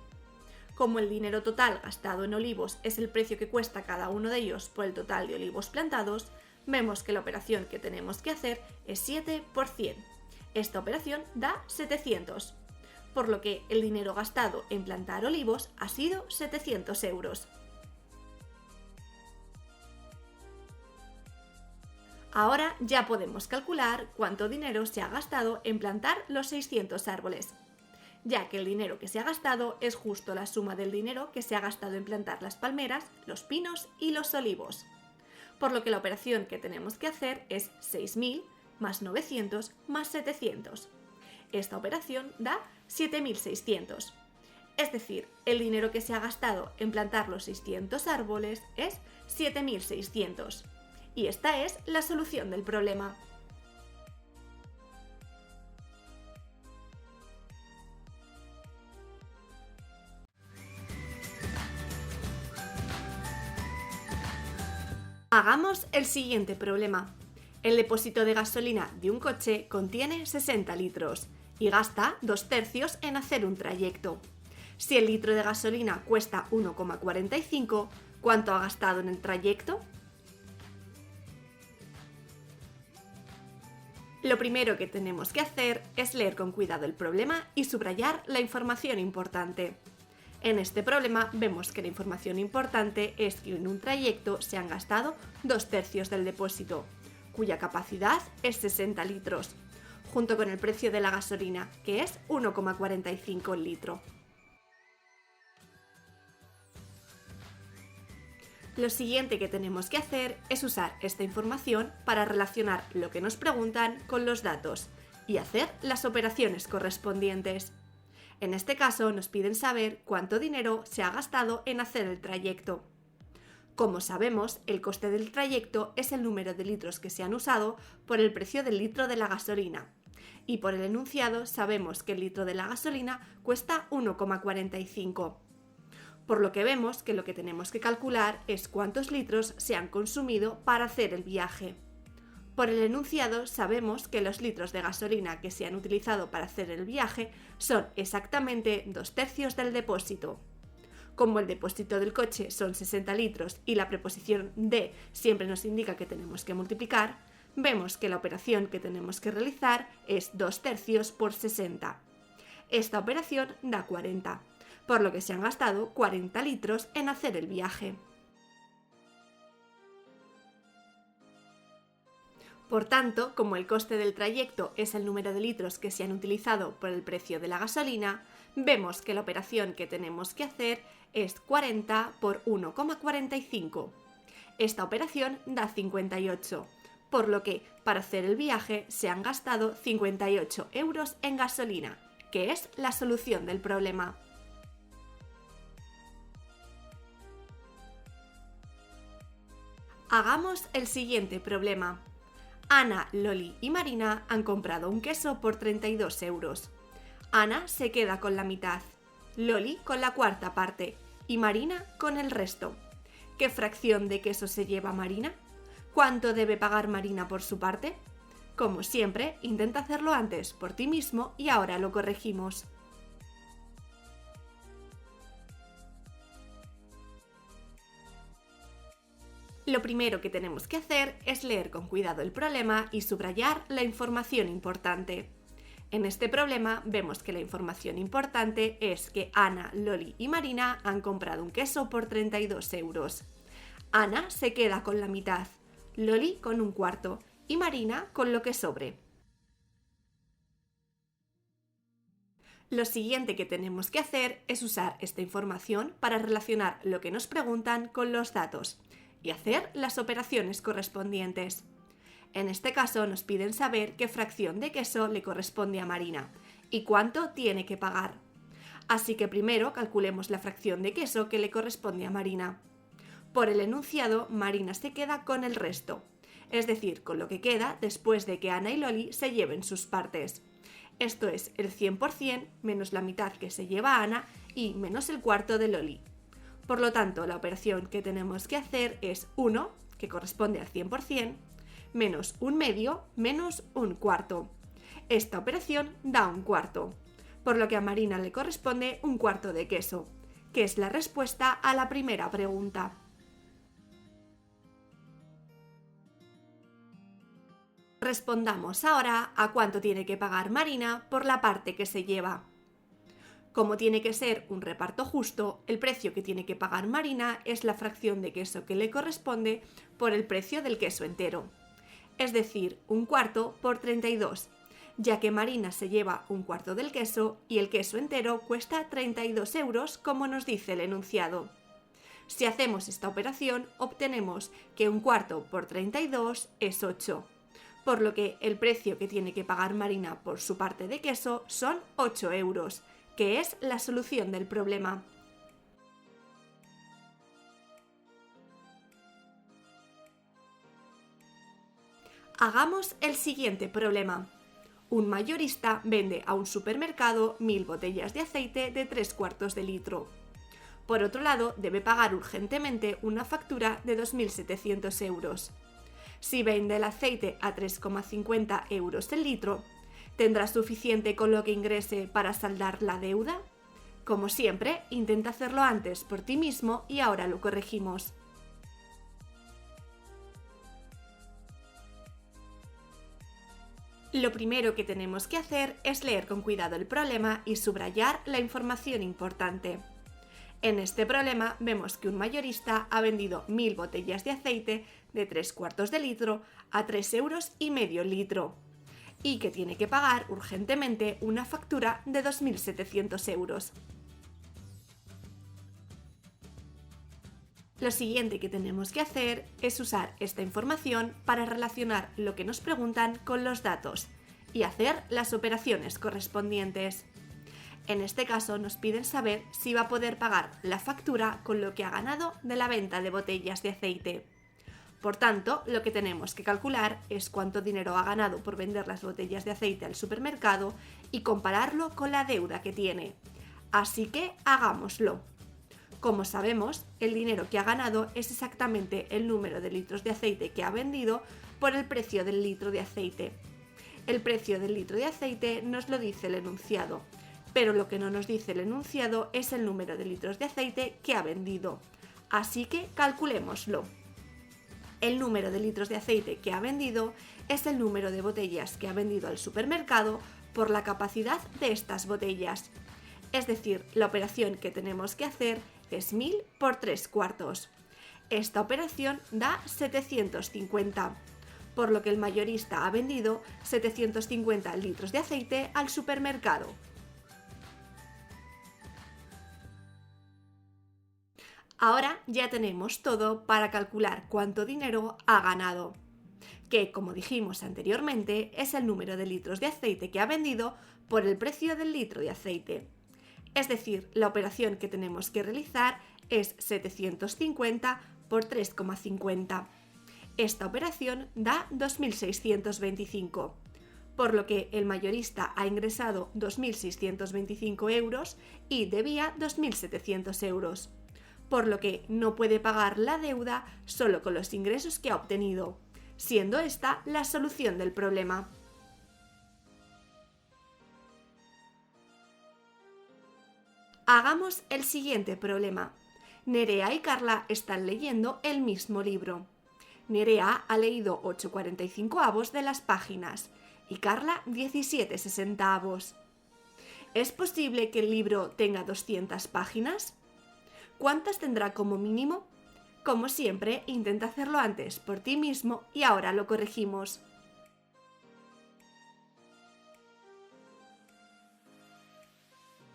Como el dinero total gastado en olivos es el precio que cuesta cada uno de ellos por el total de olivos plantados, vemos que la operación que tenemos que hacer es 7 por 100. Esta operación da 700, por lo que el dinero gastado en plantar olivos ha sido 700 euros. Ahora ya podemos calcular cuánto dinero se ha gastado en plantar los 600 árboles, ya que el dinero que se ha gastado es justo la suma del dinero que se ha gastado en plantar las palmeras, los pinos y los olivos. Por lo que la operación que tenemos que hacer es 6.000 más 900 más 700. Esta operación da 7.600. Es decir, el dinero que se ha gastado en plantar los 600 árboles es 7.600. Y esta es la solución del problema. Hagamos el siguiente problema. El depósito de gasolina de un coche contiene 60 litros y gasta 2/3 en hacer un trayecto. Si el litro de gasolina cuesta 1,45, ¿cuánto ha gastado en el trayecto? Lo primero que tenemos que hacer es leer con cuidado el problema y subrayar la información importante. En este problema vemos que la información importante es que en un trayecto se han gastado 2/3 del depósito, cuya capacidad es 60 litros, junto con el precio de la gasolina, que es 1,45 el litro. Lo siguiente que tenemos que hacer es usar esta información para relacionar lo que nos preguntan con los datos y hacer las operaciones correspondientes. En este caso nos piden saber cuánto dinero se ha gastado en hacer el trayecto. Como sabemos, el coste del trayecto es el número de litros que se han usado por el precio del litro de la gasolina. Y por el enunciado sabemos que el litro de la gasolina cuesta 1,45. Por lo que vemos que lo que tenemos que calcular es cuántos litros se han consumido para hacer el viaje. Por el enunciado sabemos que los litros de gasolina que se han utilizado para hacer el viaje son exactamente 2/3 del depósito. Como el depósito del coche son 60 litros y la preposición de siempre nos indica que tenemos que multiplicar, vemos que la operación que tenemos que realizar es 2/3 por 60. Esta operación da 40. Por lo que se han gastado 40 litros en hacer el viaje. Por tanto, como el coste del trayecto es el número de litros que se han utilizado por el precio de la gasolina, vemos que la operación que tenemos que hacer es 40 por 1,45. Esta operación da 58, por lo que para hacer el viaje se han gastado 58 euros en gasolina, que es la solución del problema. Hagamos el siguiente problema. Ana, Loli y Marina han comprado un queso por 32 euros. Ana se queda con la mitad, Loli con la cuarta parte y Marina con el resto. ¿Qué fracción de queso se lleva Marina? ¿Cuánto debe pagar Marina por su parte? Como siempre, intenta hacerlo antes por ti mismo y ahora lo corregimos. Lo primero que tenemos que hacer es leer con cuidado el problema y subrayar la información importante. En este problema vemos que la información importante es que Ana, Loli y Marina han comprado un queso por 32 euros. Ana se queda con la mitad, Loli con un cuarto y Marina con lo que sobre. Lo siguiente que tenemos que hacer es usar esta información para relacionar lo que nos preguntan con los datos y hacer las operaciones correspondientes. En este caso nos piden saber qué fracción de queso le corresponde a Marina y cuánto tiene que pagar. Así que primero calculemos la fracción de queso que le corresponde a Marina. Por el enunciado, Marina se queda con el resto, es decir, con lo que queda después de que Ana y Loli se lleven sus partes. Esto es el 100% menos la mitad que se lleva Ana y menos el cuarto de Loli. Por lo tanto, la operación que tenemos que hacer es 1, que corresponde al 100%, menos un medio menos un cuarto. Esta operación da un cuarto, por lo que a Marina le corresponde un cuarto de queso, que es la respuesta a la primera pregunta. Respondamos ahora a cuánto tiene que pagar Marina por la parte que se lleva. Como tiene que ser un reparto justo, el precio que tiene que pagar Marina es la fracción de queso que le corresponde por el precio del queso entero, es decir, un cuarto por 32, ya que Marina se lleva un cuarto del queso y el queso entero cuesta 32 euros como nos dice el enunciado. Si hacemos esta operación, obtenemos que un cuarto por 32 es 8, por lo que el precio que tiene que pagar Marina por su parte de queso son 8 euros, que es la solución del problema. Hagamos el siguiente problema. Un mayorista vende a un supermercado 1000 botellas de aceite de 3 cuartos de litro. Por otro lado, debe pagar urgentemente una factura de 2.700 euros. Si vende el aceite a 3,50 euros el litro, ¿tendrá suficiente con lo que ingrese para saldar la deuda? Como siempre, intenta hacerlo antes por ti mismo y ahora lo corregimos. Lo primero que tenemos que hacer es leer con cuidado el problema y subrayar la información importante. En este problema vemos que un mayorista ha vendido 1000 botellas de aceite de 3 cuartos de litro a 3,5 euros el litro y que tiene que pagar urgentemente una factura de 2.700 euros. Lo siguiente que tenemos que hacer es usar esta información para relacionar lo que nos preguntan con los datos y hacer las operaciones correspondientes. En este caso nos piden saber si va a poder pagar la factura con lo que ha ganado de la venta de botellas de aceite. Por tanto, lo que tenemos que calcular es cuánto dinero ha ganado por vender las botellas de aceite al supermercado y compararlo con la deuda que tiene. Así que hagámoslo. Como sabemos, el dinero que ha ganado es exactamente el número de litros de aceite que ha vendido por el precio del litro de aceite. El precio del litro de aceite nos lo dice el enunciado, pero lo que no nos dice el enunciado es el número de litros de aceite que ha vendido. Así que calculémoslo. El número de litros de aceite que ha vendido es el número de botellas que ha vendido al supermercado por la capacidad de estas botellas. Es decir, la operación que tenemos que hacer es 1000 por 3 cuartos. Esta operación da 750, por lo que el mayorista ha vendido 750 litros de aceite al supermercado. Ahora ya tenemos todo para calcular cuánto dinero ha ganado, que, como dijimos anteriormente, es el número de litros de aceite que ha vendido por el precio del litro de aceite. Es decir, la operación que tenemos que realizar es 750 por 3,50. Esta operación da 2.625, por lo que el mayorista ha ingresado 2.625 euros y debía 2.700 euros. por lo que no puede pagar la deuda solo con los ingresos que ha obtenido, siendo esta la solución del problema. Hagamos el siguiente problema. Nerea y Carla están leyendo el mismo libro. Nerea ha leído 8,45 de las páginas y Carla 17,60. ¿Es posible que el libro tenga 200 páginas? ¿Cuántas tendrá como mínimo? Como siempre, intenta hacerlo antes por ti mismo y ahora lo corregimos.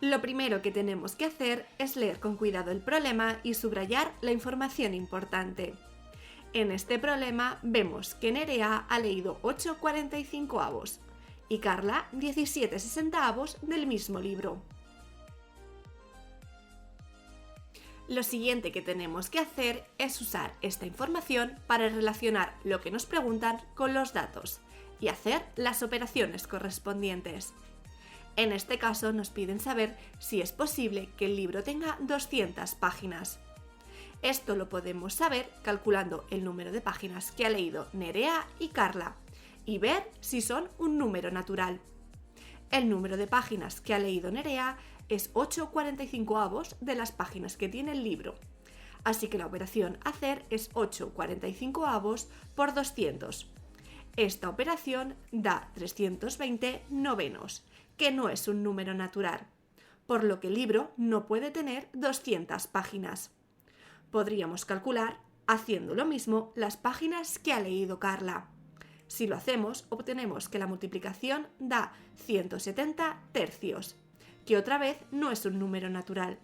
Lo primero que tenemos que hacer es leer con cuidado el problema y subrayar la información importante. En este problema vemos que Nerea ha leído 8,45 y Carla 17,60 del mismo libro. Lo siguiente que tenemos que hacer es usar esta información para relacionar lo que nos preguntan con los datos y hacer las operaciones correspondientes. En este caso nos piden saber si es posible que el libro tenga 200 páginas. Esto lo podemos saber calculando el número de páginas que ha leído Nerea y Carla y ver si son un número natural. El número de páginas que ha leído Nerea es 8,45 de las páginas que tiene el libro. Así que la operación a hacer es 8,45 por 200. Esta operación da 320 novenos, que no es un número natural, por lo que el libro no puede tener 200 páginas. Podríamos calcular, haciendo lo mismo, las páginas que ha leído Carla. Si lo hacemos, obtenemos que la multiplicación da 170 tercios, que otra vez no es un número natural,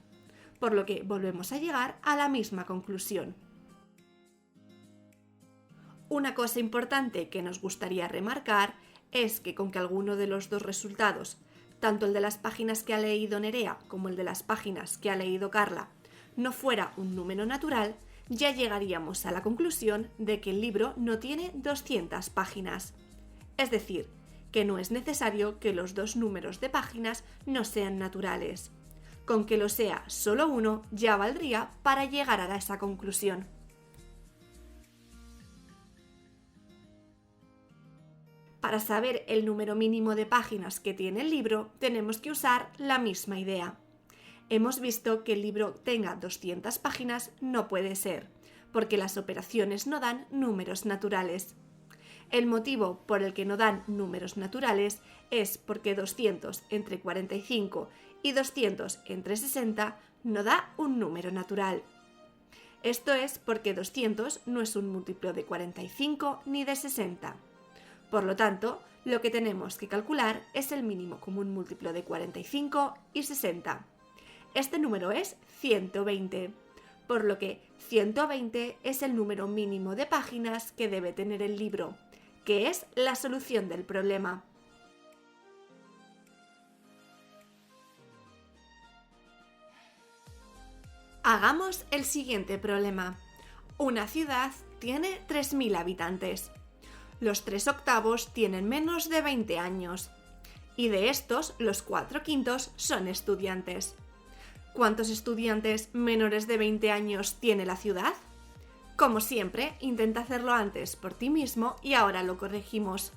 por lo que volvemos a llegar a la misma conclusión. Una cosa importante que nos gustaría remarcar es que con que alguno de los dos resultados, tanto el de las páginas que ha leído Nerea como el de las páginas que ha leído Carla, no fuera un número natural, ya llegaríamos a la conclusión de que el libro no tiene 200 páginas. Es decir, que no es necesario que los dos números de páginas no sean naturales. Con que lo sea solo uno ya valdría para llegar a esa conclusión. Para saber el número mínimo de páginas que tiene el libro, tenemos que usar la misma idea. Hemos visto que el libro tenga 200 páginas no puede ser, porque las operaciones no dan números naturales. El motivo por el que no dan números naturales es porque 200 entre 45 y 200 entre 60 no da un número natural. Esto es porque 200 no es un múltiplo de 45 ni de 60. Por lo tanto, lo que tenemos que calcular es el mínimo común múltiplo de 45 y 60. Este número es 120, por lo que 120 es el número mínimo de páginas que debe tener el libro, que es la solución del problema. Hagamos el siguiente problema. Una ciudad tiene 3.000 habitantes. Los 3/8 tienen menos de 20 años. Y de estos, los 4/5 son estudiantes. ¿Cuántos estudiantes menores de 20 años tiene la ciudad? Como siempre, intenta hacerlo antes por ti mismo y ahora lo corregimos.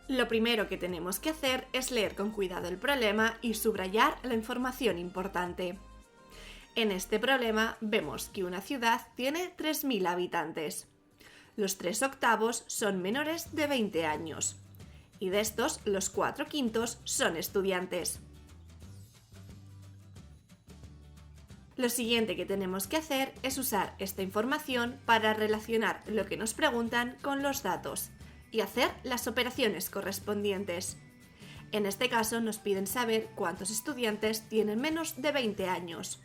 Lo primero que tenemos que hacer es leer con cuidado el problema y subrayar la información importante. En este problema vemos que una ciudad tiene 3.000 habitantes. Los 3/8 son menores de 20 años. Y de estos, los 4/5 son estudiantes. Lo siguiente que tenemos que hacer es usar esta información para relacionar lo que nos preguntan con los datos y hacer las operaciones correspondientes. En este caso nos piden saber cuántos estudiantes tienen menos de 20 años.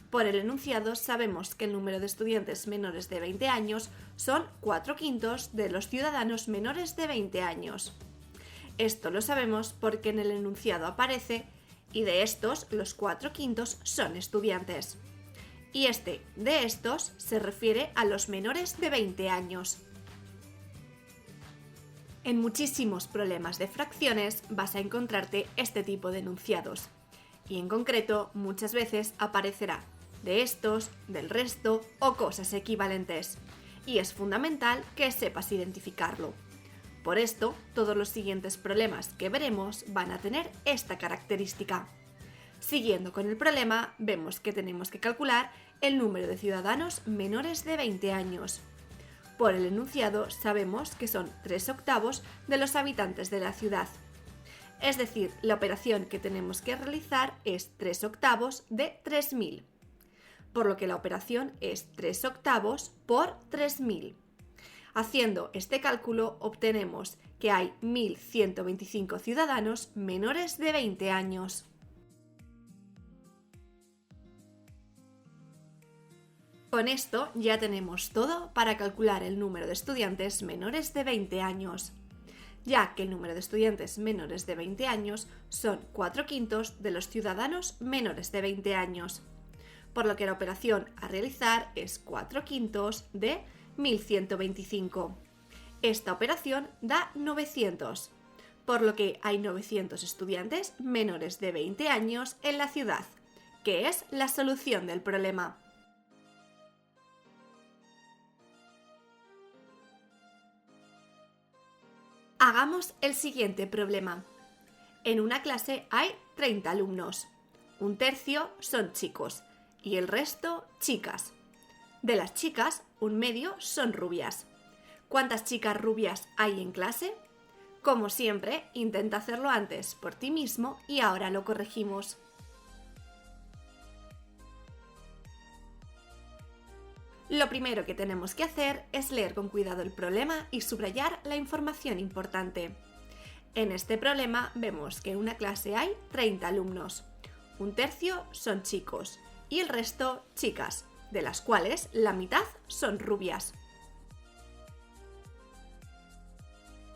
Por el enunciado sabemos que el número de estudiantes menores de 20 años son 4/5 de los ciudadanos menores de 20 años. Esto lo sabemos porque en el enunciado aparece y de estos los 4/5 son estudiantes. Y de estos se refiere a los menores de 20 años. En muchísimos problemas de fracciones vas a encontrarte este tipo de enunciados y en concreto muchas veces aparecerá de estos, del resto o cosas equivalentes y es fundamental que sepas identificarlo. Por esto, todos los siguientes problemas que veremos van a tener esta característica. Siguiendo con el problema, vemos que tenemos que calcular el número de ciudadanos menores de 20 años. Por el enunciado sabemos que son 3/8 de los habitantes de la ciudad. Es decir, la operación que tenemos que realizar es 3/8 de 3000. Por lo que la operación es 3/8 por 3000. Haciendo este cálculo obtenemos que hay 1125 ciudadanos menores de 20 años. Con esto ya tenemos todo para calcular el número de estudiantes menores de 20 años, ya que el número de estudiantes menores de 20 años son 4/5 de los ciudadanos menores de 20 años, por lo que la operación a realizar es 4/5 de 1125. Esta operación da 900, por lo que hay 900 estudiantes menores de 20 años en la ciudad, que es la solución del problema. Hagamos el siguiente problema. En una clase hay 30 alumnos. Un tercio son chicos y el resto chicas. De las chicas, un medio son rubias. ¿Cuántas chicas rubias hay en clase? Como siempre, intenta hacerlo antes por ti mismo y ahora lo corregimos. Lo primero que tenemos que hacer es leer con cuidado el problema y subrayar la información importante. En este problema vemos que en una clase hay 30 alumnos. Un tercio son chicos y el resto chicas, de las cuales la mitad son rubias.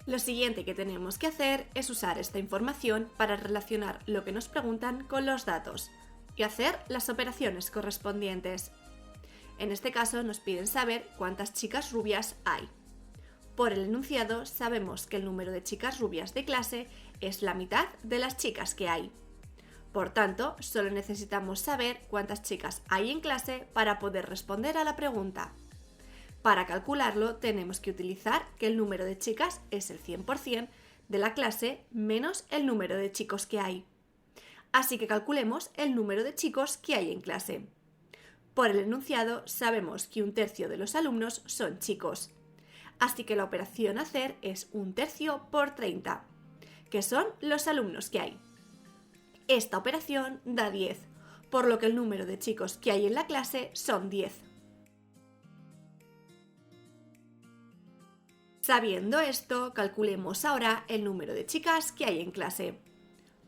Lo siguiente que tenemos que hacer es usar esta información para relacionar lo que nos preguntan con los datos y hacer las operaciones correspondientes. En este caso nos piden saber cuántas chicas rubias hay. Por el enunciado sabemos que el número de chicas rubias de clase es la mitad de las chicas que hay. Por tanto, solo necesitamos saber cuántas chicas hay en clase para poder responder a la pregunta. Para calcularlo tenemos que utilizar que el número de chicas es el 100% de la clase menos el número de chicos que hay. Así que calculemos el número de chicos que hay en clase. Por el enunciado sabemos que un tercio de los alumnos son chicos. Así que la operación a hacer es un tercio por 30, que son los alumnos que hay. Esta operación da 10, por lo que el número de chicos que hay en la clase son 10. Sabiendo esto, calculemos ahora el número de chicas que hay en clase.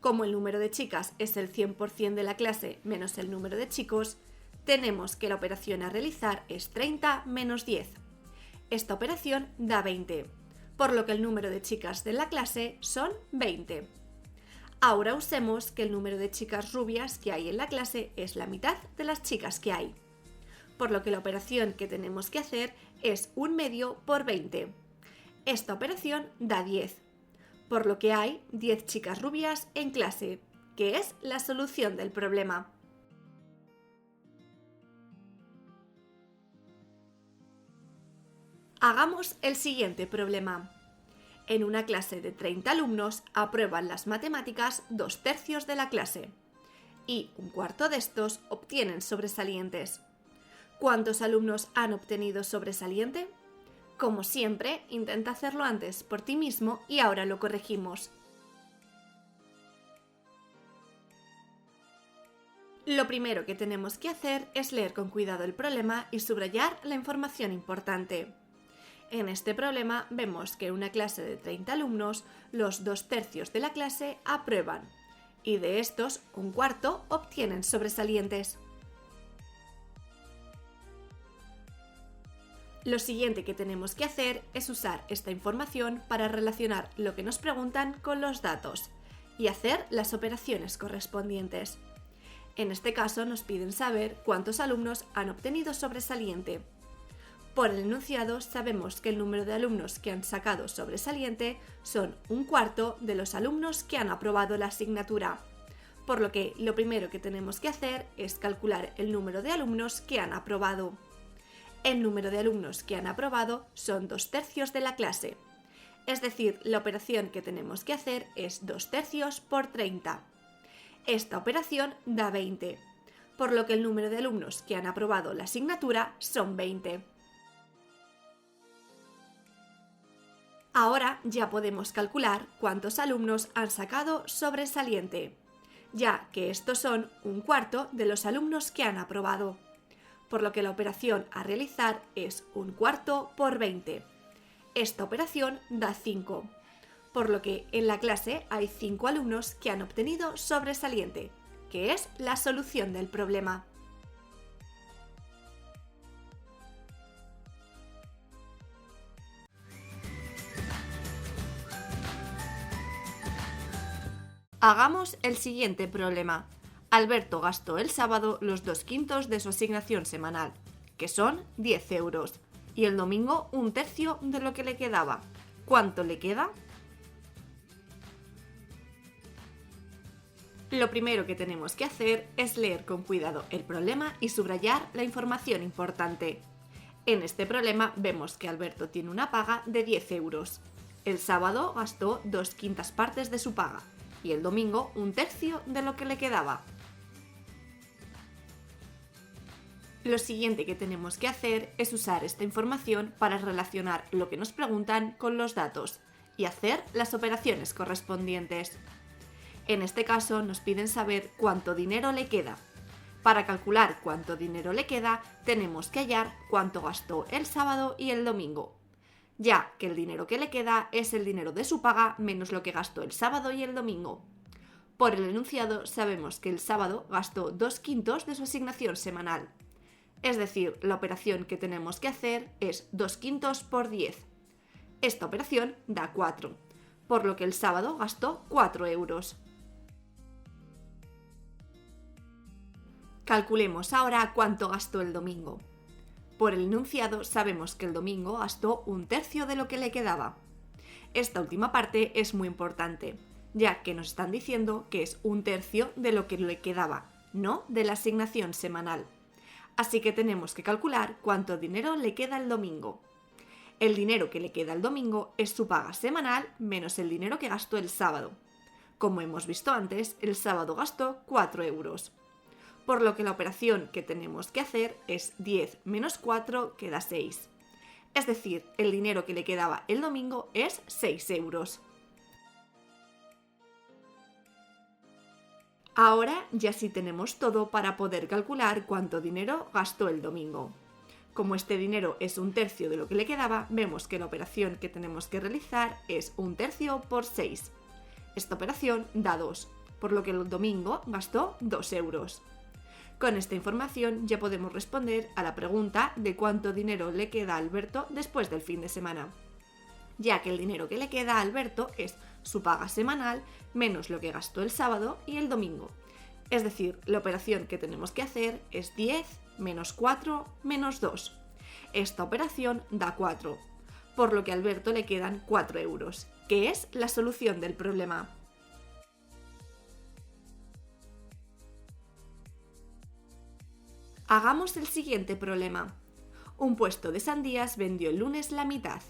Como el número de chicas es el 100% de la clase menos el número de chicos, tenemos que la operación a realizar es 30 menos 10. Esta operación da 20, por lo que el número de chicas de la clase son 20. Ahora usemos que el número de chicas rubias que hay en la clase es la mitad de las chicas que hay, por lo que la operación que tenemos que hacer es 1 medio por 20. Esta operación da 10, por lo que hay 10 chicas rubias en clase, que es la solución del problema. Hagamos el siguiente problema. En una clase de 30 alumnos aprueban las matemáticas 2/3 de la clase y 1/4 de estos obtienen sobresalientes. ¿Cuántos alumnos han obtenido sobresaliente? Como siempre, intenta hacerlo antes por ti mismo y ahora lo corregimos. Lo primero que tenemos que hacer es leer con cuidado el problema y subrayar la información importante. En este problema vemos que en una clase de 30 alumnos, los 2/3 de la clase aprueban y de estos 1/4 obtienen sobresalientes. Lo siguiente que tenemos que hacer es usar esta información para relacionar lo que nos preguntan con los datos y hacer las operaciones correspondientes. En este caso nos piden saber cuántos alumnos han obtenido sobresaliente. Por el enunciado sabemos que el número de alumnos que han sacado sobresaliente son un cuarto de los alumnos que han aprobado la asignatura, por lo que lo primero que tenemos que hacer es calcular el número de alumnos que han aprobado. El número de alumnos que han aprobado son 2/3 de la clase, es decir, la operación que tenemos que hacer es 2/3 por 30. Esta operación da 20, por lo que el número de alumnos que han aprobado la asignatura son 20. Ahora ya podemos calcular cuántos alumnos han sacado sobresaliente, ya que estos son un cuarto de los alumnos que han aprobado, por lo que la operación a realizar es un cuarto por 20. Esta operación da 5, por lo que en la clase hay 5 alumnos que han obtenido sobresaliente, que es la solución del problema. Hagamos el siguiente problema. Alberto gastó el sábado los 2/5 de su asignación semanal, que son 10 euros, y el domingo 1/3 de lo que le quedaba. ¿Cuánto le queda? Lo primero que tenemos que hacer es leer con cuidado el problema y subrayar la información importante. En este problema vemos que Alberto tiene una paga de 10 euros. El sábado gastó 2/5 partes de su paga y el domingo 1/3 de lo que le quedaba. Lo siguiente que tenemos que hacer es usar esta información para relacionar lo que nos preguntan con los datos y hacer las operaciones correspondientes. En este caso nos piden saber cuánto dinero le queda. Para calcular cuánto dinero le queda, tenemos que hallar cuánto gastó el sábado y el domingo, ya que el dinero que le queda es el dinero de su paga menos lo que gastó el sábado y el domingo. Por el enunciado sabemos que el sábado gastó 2/5 de su asignación semanal. Es decir, la operación que tenemos que hacer es 2/5 por 10. Esta operación da 4, por lo que el sábado gastó 4 euros. Calculemos ahora cuánto gastó el domingo. Por el enunciado sabemos que el domingo gastó 1/3 de lo que le quedaba. Esta última parte es muy importante, ya que nos están diciendo que es 1/3 de lo que le quedaba, no de la asignación semanal. Así que tenemos que calcular cuánto dinero le queda el domingo. El dinero que le queda el domingo es su paga semanal menos el dinero que gastó el sábado. Como hemos visto antes, el sábado gastó 4 euros. Por lo que la operación que tenemos que hacer es 10 menos 4 que da 6. Es decir, el dinero que le quedaba el domingo es 6 euros. Ahora ya sí tenemos todo para poder calcular cuánto dinero gastó el domingo. Como este dinero es 1/3 de lo que le quedaba, vemos que la operación que tenemos que realizar es 1/3 por 6. Esta operación da 2, por lo que el domingo gastó 2 euros. Con esta información ya podemos responder a la pregunta de cuánto dinero le queda a Alberto después del fin de semana, ya que el dinero que le queda a Alberto es su paga semanal menos lo que gastó el sábado y el domingo. Es decir, la operación que tenemos que hacer es 10 menos 4 menos 2. Esta operación da 4, por lo que a Alberto le quedan 4 euros, que es la solución del problema. Hagamos el siguiente problema. Un puesto de sandías vendió el lunes la mitad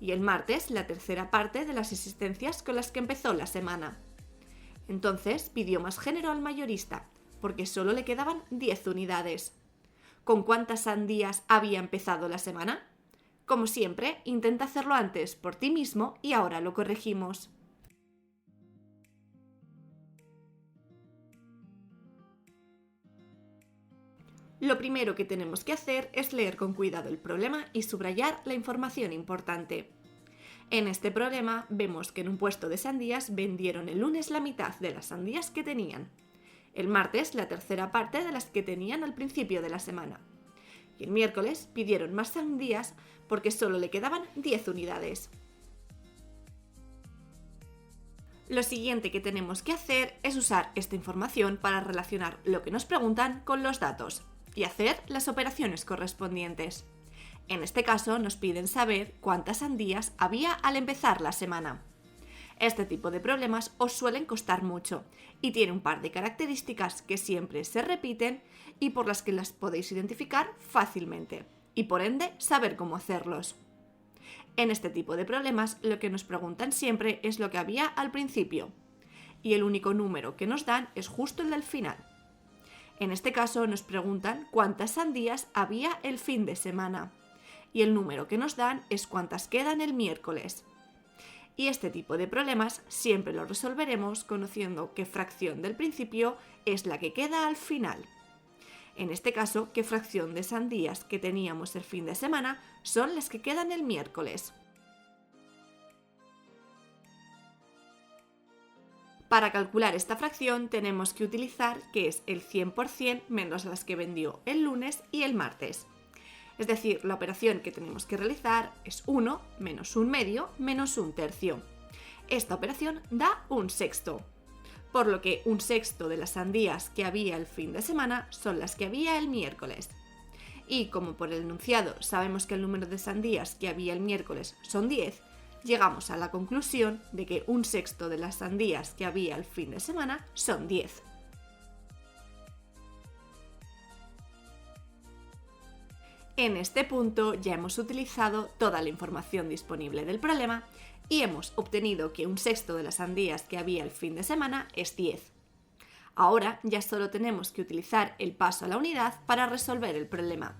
y el martes la tercera parte de las existencias con las que empezó la semana. Entonces pidió más género al mayorista, porque solo le quedaban 10 unidades. ¿Con cuántas sandías había empezado la semana? Como siempre, intenta hacerlo antes por ti mismo y ahora lo corregimos. Lo primero que tenemos que hacer es leer con cuidado el problema y subrayar la información importante. En este problema vemos que en un puesto de sandías vendieron el lunes la mitad de las sandías que tenían, el martes la tercera parte de las que tenían al principio de la semana, y el miércoles pidieron más sandías porque solo le quedaban 10 unidades. Lo siguiente que tenemos que hacer es usar esta información para relacionar lo que nos preguntan con los datos y hacer las operaciones correspondientes. En este caso nos piden saber cuántas sandías había al empezar la semana. Este tipo de problemas os suelen costar mucho y tiene un par de características que siempre se repiten y por las que las podéis identificar fácilmente y por ende saber cómo hacerlos. En este tipo de problemas lo que nos preguntan siempre es lo que había al principio y el único número que nos dan es justo el del final. En este caso nos preguntan cuántas sandías había el fin de semana y el número que nos dan es cuántas quedan el miércoles. Y este tipo de problemas siempre los resolveremos conociendo qué fracción del principio es la que queda al final. En este caso, qué fracción de sandías que teníamos el fin de semana son las que quedan el miércoles. Para calcular esta fracción tenemos que utilizar que es el 100% menos las que vendió el lunes y el martes. Es decir, la operación que tenemos que realizar es 1 menos 1/2 menos 1/3. Esta operación da 1/6, por lo que 1/6 de las sandías que había el fin de semana son las que había el miércoles. Y como por el enunciado sabemos que el número de sandías que había el miércoles son 10, llegamos a la conclusión de que 1/6 de las sandías que había el fin de semana son 10. En este punto ya hemos utilizado toda la información disponible del problema y hemos obtenido que 1/6 de las sandías que había el fin de semana es 10. Ahora ya solo tenemos que utilizar el paso a la unidad para resolver el problema.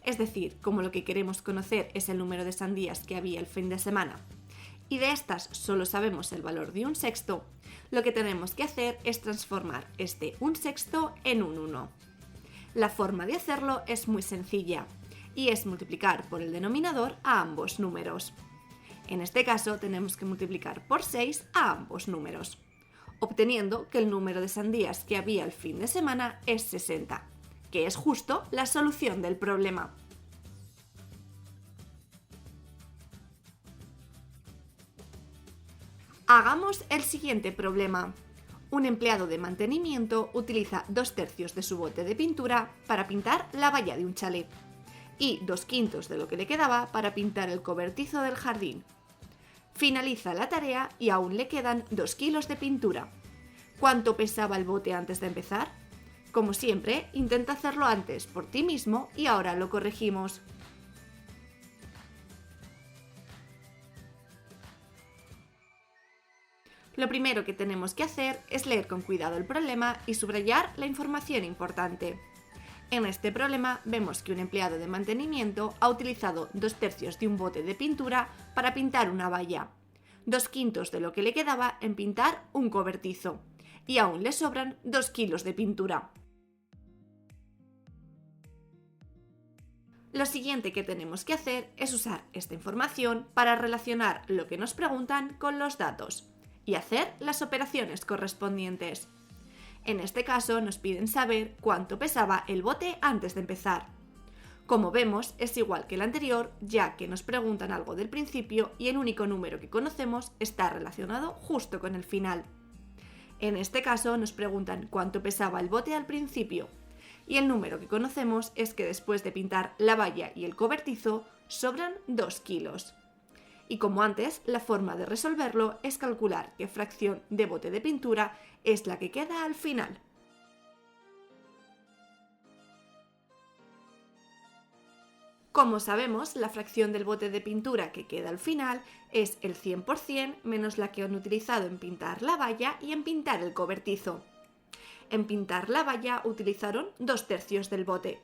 Es decir, como lo que queremos conocer es el número de sandías que había el fin de semana y de estas solo sabemos el valor de 1/6, lo que tenemos que hacer es transformar este 1/6 en un 1. La forma de hacerlo es muy sencilla y es multiplicar por el denominador a ambos números. En este caso tenemos que multiplicar por 6 a ambos números, obteniendo que el número de sandías que había el fin de semana es 60, que es justo la solución del problema. Hagamos el siguiente problema. Un empleado de mantenimiento utiliza 2/3 de su bote de pintura para pintar la valla de un chalet y 2/5 de lo que le quedaba para pintar el cobertizo del jardín. Finaliza la tarea y aún le quedan 2 kilos de pintura. ¿Cuánto pesaba el bote antes de empezar? Como siempre, intenta hacerlo antes por ti mismo y ahora lo corregimos. Lo primero que tenemos que hacer es leer con cuidado el problema y subrayar la información importante. En este problema vemos que un empleado de mantenimiento ha utilizado 2/3 de un bote de pintura para pintar una valla, 2/5 de lo que le quedaba en pintar un cobertizo y aún le sobran 2 kilos de pintura. Lo siguiente que tenemos que hacer es usar esta información para relacionar lo que nos preguntan con los datos y hacer las operaciones correspondientes. En este caso nos piden saber cuánto pesaba el bote antes de empezar. Como vemos, es igual que el anterior, ya que nos preguntan algo del principio y el único número que conocemos está relacionado justo con el final. En este caso nos preguntan cuánto pesaba el bote al principio y el número que conocemos es que después de pintar la valla y el cobertizo sobran 2 kilos. Y como antes, la forma de resolverlo es calcular qué fracción de bote de pintura es la que queda al final. Como sabemos, la fracción del bote de pintura que queda al final es el 100% menos la que han utilizado en pintar la valla y en pintar el cobertizo. En pintar la valla utilizaron 2/3 del bote,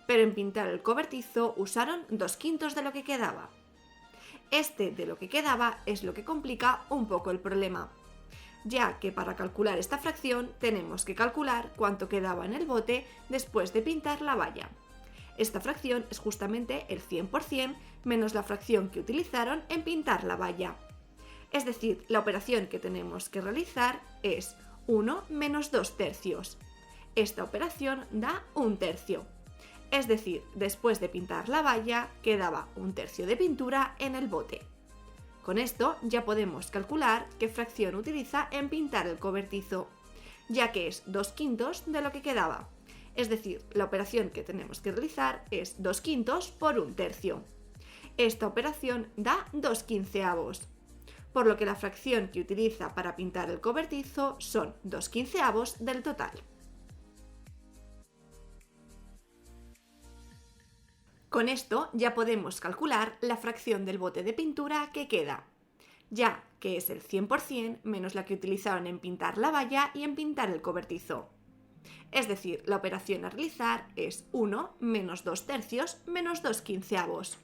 pero en pintar el cobertizo usaron 2/5 de lo que quedaba. Este de lo que quedaba es lo que complica un poco el problema, ya que para calcular esta fracción tenemos que calcular cuánto quedaba en el bote después de pintar la valla. Esta fracción es justamente el 100% menos la fracción que utilizaron en pintar la valla. Es decir, la operación que tenemos que realizar es 1 menos 2/3. Esta operación da 1/3. Es decir, después de pintar la valla quedaba 1/3 de pintura en el bote. Con esto ya podemos calcular qué fracción utiliza en pintar el cobertizo, ya que es 2/5 de lo que quedaba. Es decir, la operación que tenemos que realizar es 2/5 por 1/3. Esta operación da 2/15, por lo que la fracción que utiliza para pintar el cobertizo son 2/15 del total. Con esto ya podemos calcular la fracción del bote de pintura que queda, ya que es el 100% menos la que utilizaron en pintar la valla y en pintar el cobertizo. Es decir, la operación a realizar es 1 menos 2/3 menos 2/15.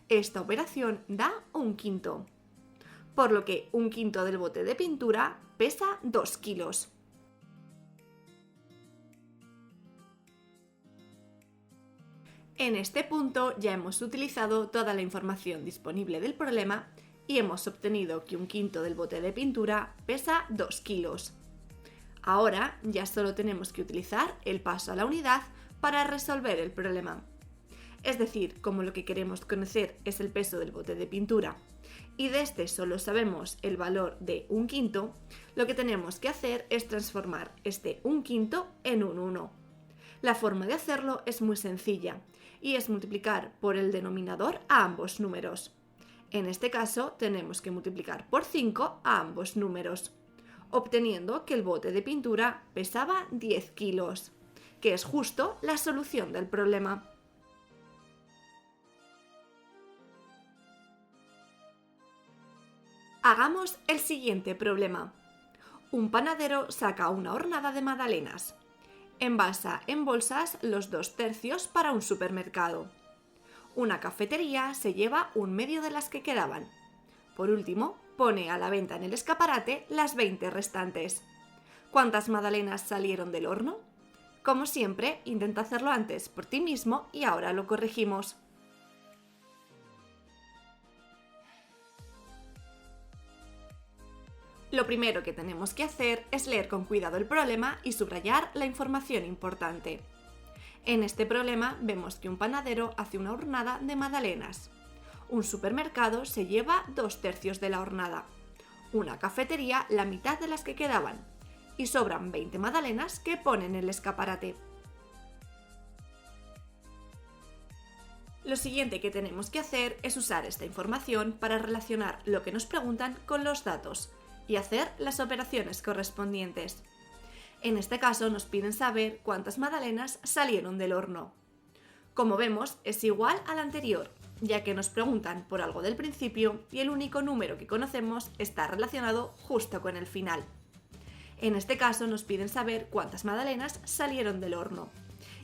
Esta operación da 1/5, por lo que 1/5 del bote de pintura pesa 2 kilos. En este punto ya hemos utilizado toda la información disponible del problema y hemos obtenido que 1/5 del bote de pintura pesa 2 kilos. Ahora ya solo tenemos que utilizar el paso a la unidad para resolver el problema. Es decir, como lo que queremos conocer es el peso del bote de pintura y de este solo sabemos el valor de 1/5, lo que tenemos que hacer es transformar este 1/5 en un 1. La forma de hacerlo es muy sencilla y es multiplicar por el denominador a ambos números. En este caso tenemos que multiplicar por 5 a ambos números, obteniendo que el bote de pintura pesaba 10 kilos, que es justo la solución del problema. Hagamos el siguiente problema. Un panadero saca una hornada de magdalenas. Envasa en bolsas los 2/3 para un supermercado. Una cafetería se lleva 1/2 de las que quedaban. Por último, pone a la venta en el escaparate las 20 restantes. ¿Cuántas magdalenas salieron del horno? Como siempre, intenta hacerlo antes por ti mismo y ahora lo corregimos. Lo primero que tenemos que hacer es leer con cuidado el problema y subrayar la información importante. En este problema vemos que un panadero hace una hornada de magdalenas. Un supermercado se lleva 2/3 de la hornada. Una cafetería la mitad de las que quedaban. Y sobran 20 magdalenas que ponen en el escaparate. Lo siguiente que tenemos que hacer es usar esta información para relacionar lo que nos preguntan con los datos y hacer las operaciones correspondientes. En este caso nos piden saber cuántas magdalenas salieron del horno. Como vemos, es igual al anterior, ya que nos preguntan por algo del principio y el único número que conocemos está relacionado justo con el final. En este caso nos piden saber cuántas magdalenas salieron del horno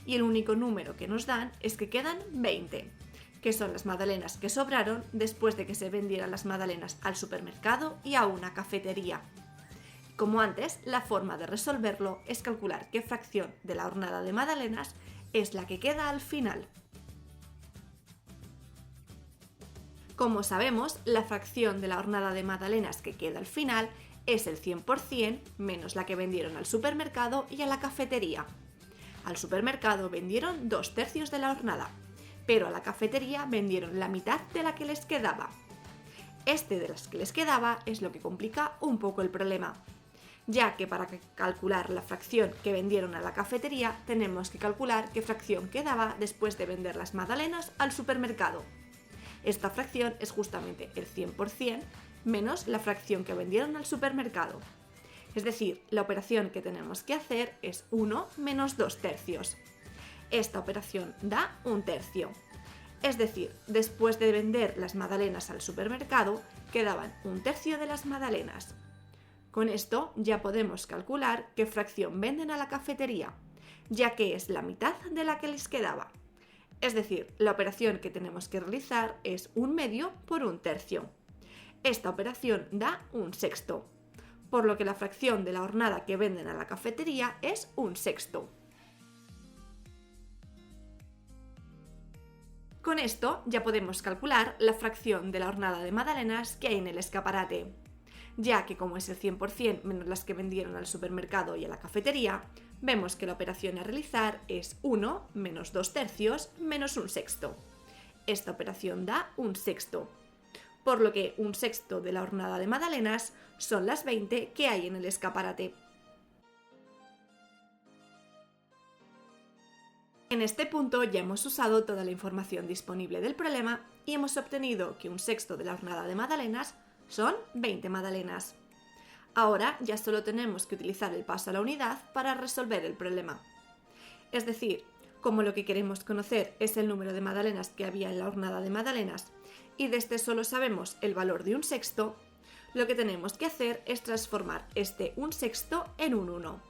y el único número que nos dan es que quedan 20, que son las magdalenas que sobraron después de que se vendieran las magdalenas al supermercado y a una cafetería. Como antes, la forma de resolverlo es calcular qué fracción de la hornada de magdalenas es la que queda al final. Como sabemos, la fracción de la hornada de magdalenas que queda al final es el 100% menos la que vendieron al supermercado y a la cafetería. Al supermercado vendieron 2/3 de la hornada, pero a la cafetería vendieron la mitad de la que les quedaba. Este de las que les quedaba es lo que complica un poco el problema, ya que para calcular la fracción que vendieron a la cafetería tenemos que calcular qué fracción quedaba después de vender las magdalenas al supermercado. Esta fracción es justamente el 100% menos la fracción que vendieron al supermercado. Es decir, la operación que tenemos que hacer es 1 menos 2/3. Esta operación da 1/3. Es decir, después de vender las magdalenas al supermercado, quedaban 1/3 de las magdalenas. Con esto ya podemos calcular qué fracción venden a la cafetería, ya que es la mitad de la que les quedaba. Es decir, la operación que tenemos que realizar es 1/2 por 1/3. Esta operación da 1/6, por lo que la fracción de la hornada que venden a la cafetería es 1/6. Con esto ya podemos calcular la fracción de la hornada de magdalenas que hay en el escaparate, ya que como es el 100% menos las que vendieron al supermercado y a la cafetería, vemos que la operación a realizar es 1 menos 2/3 menos 1/6. Esta operación da 1/6, por lo que 1/6 de la hornada de magdalenas son las 20 que hay en el escaparate. En este punto ya hemos usado toda la información disponible del problema y hemos obtenido que un sexto de la hornada de magdalenas son 20 magdalenas. Ahora ya solo tenemos que utilizar el paso a la unidad para resolver el problema. Es decir, como lo que queremos conocer es el número de magdalenas que había en la hornada de magdalenas y de este solo sabemos el valor de un sexto, lo que tenemos que hacer es transformar este un sexto en un 1.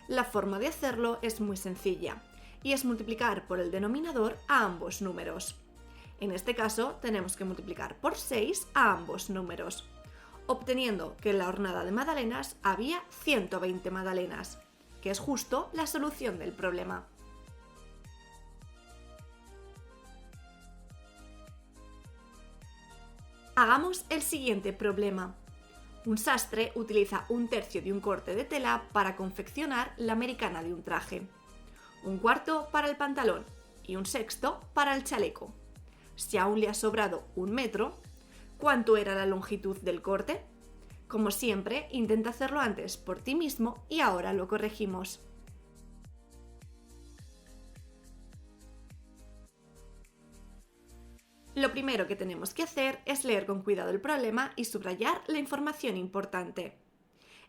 La forma de hacerlo es muy sencilla y es multiplicar por el denominador a ambos números. En este caso tenemos que multiplicar por 6 a ambos números, obteniendo que en la hornada de magdalenas había 120 magdalenas, que es justo la solución del problema. Hagamos el siguiente problema. Un sastre utiliza un tercio de un corte de tela para confeccionar la americana de un traje, un cuarto para el pantalón y un sexto para el chaleco. Si aún le ha sobrado un metro, ¿cuánto era la longitud del corte? Como siempre, intenta hacerlo antes por ti mismo y ahora lo corregimos. Lo primero que tenemos que hacer es leer con cuidado el problema y subrayar la información importante.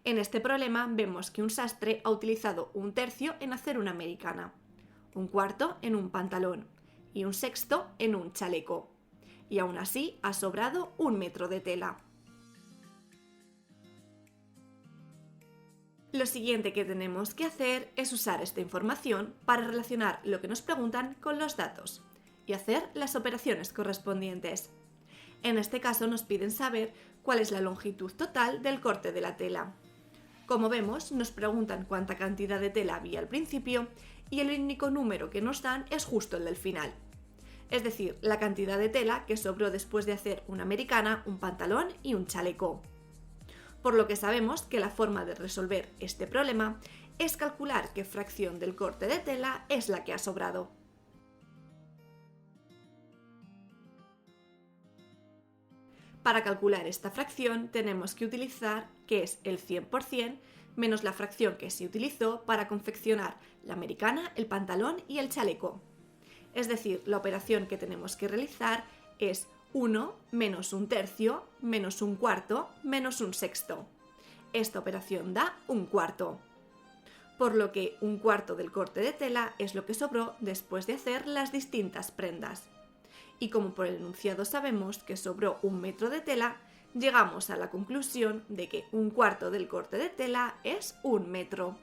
En este problema vemos que un sastre ha utilizado un tercio en hacer una americana, un cuarto en un pantalón y un sexto en un chaleco. Y aún así ha sobrado un metro de tela. Lo siguiente que tenemos que hacer es usar esta información para relacionar lo que nos preguntan con los datos y hacer las operaciones correspondientes. En este caso nos piden saber cuál es la longitud total del corte de la tela. Como vemos, nos preguntan cuánta cantidad de tela había al principio y el único número que nos dan es justo el del final. Es decir, la cantidad de tela que sobró después de hacer una americana, un pantalón y un chaleco. Por lo que sabemos que la forma de resolver este problema es calcular qué fracción del corte de tela es la que ha sobrado. Para calcular esta fracción tenemos que utilizar que es el 100% menos la fracción que se utilizó para confeccionar la americana, el pantalón y el chaleco. Es decir, la operación que tenemos que realizar es 1 menos un tercio menos un cuarto menos un sexto. Esta operación da un cuarto. Por lo que un cuarto del corte de tela es lo que sobró después de hacer las distintas prendas. Y como por el enunciado sabemos que sobró un metro de tela, llegamos a la conclusión de que un cuarto del corte de tela es un metro.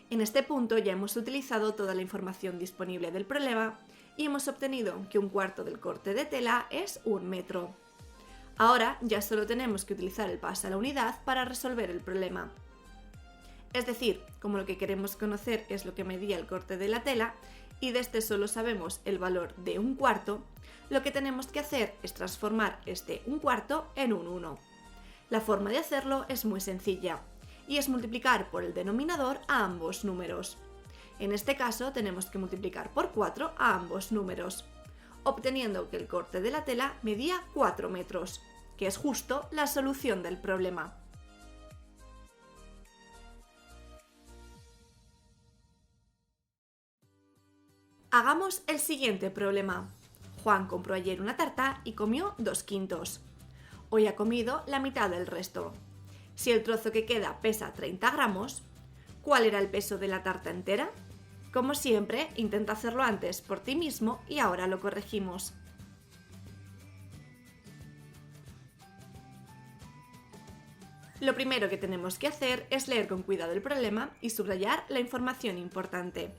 En este punto ya hemos utilizado toda la información disponible del problema y hemos obtenido que un cuarto del corte de tela es un metro. Ahora ya solo tenemos que utilizar el paso a la unidad para resolver el problema. Es decir, como lo que queremos conocer es lo que medía el corte de la tela y de este solo sabemos el valor de un cuarto, lo que tenemos que hacer es transformar este un cuarto en un 1. La forma de hacerlo es muy sencilla y es multiplicar por el denominador a ambos números. En este caso tenemos que multiplicar por 4 a ambos números, obteniendo que el corte de la tela medía 4 metros, que es justo la solución del problema. Hagamos el siguiente problema. Juan compró ayer una tarta y comió 2 quintos. Hoy ha comido la mitad del resto. Si el trozo que queda pesa 30 gramos, ¿cuál era el peso de la tarta entera? Como siempre, intenta hacerlo antes por ti mismo y ahora lo corregimos. Lo primero que tenemos que hacer es leer con cuidado el problema y subrayar la información importante.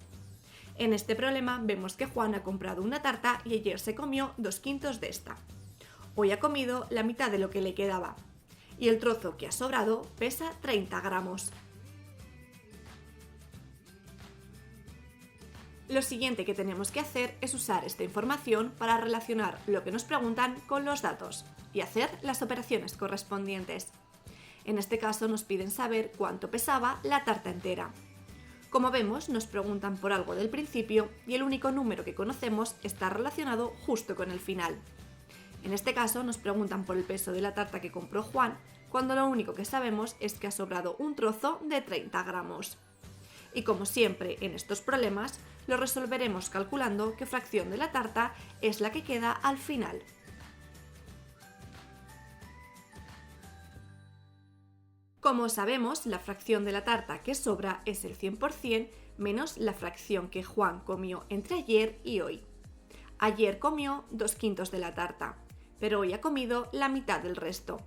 En este problema vemos que Juan ha comprado una tarta y ayer se comió 2 quintos de esta. Hoy ha comido la mitad de lo que le quedaba y el trozo que ha sobrado pesa 30 gramos. Lo siguiente que tenemos que hacer es usar esta información para relacionar lo que nos preguntan con los datos y hacer las operaciones correspondientes. En este caso nos piden saber cuánto pesaba la tarta entera. Como vemos, nos preguntan por algo del principio y el único número que conocemos está relacionado justo con el final. En este caso nos preguntan por el peso de la tarta que compró Juan, cuando lo único que sabemos es que ha sobrado un trozo de 30 gramos. Y como siempre en estos problemas, lo resolveremos calculando qué fracción de la tarta es la que queda al final. Como sabemos, la fracción de la tarta que sobra es el 100% menos la fracción que Juan comió entre ayer y hoy. Ayer comió 2/5 de la tarta, pero hoy ha comido la mitad del resto,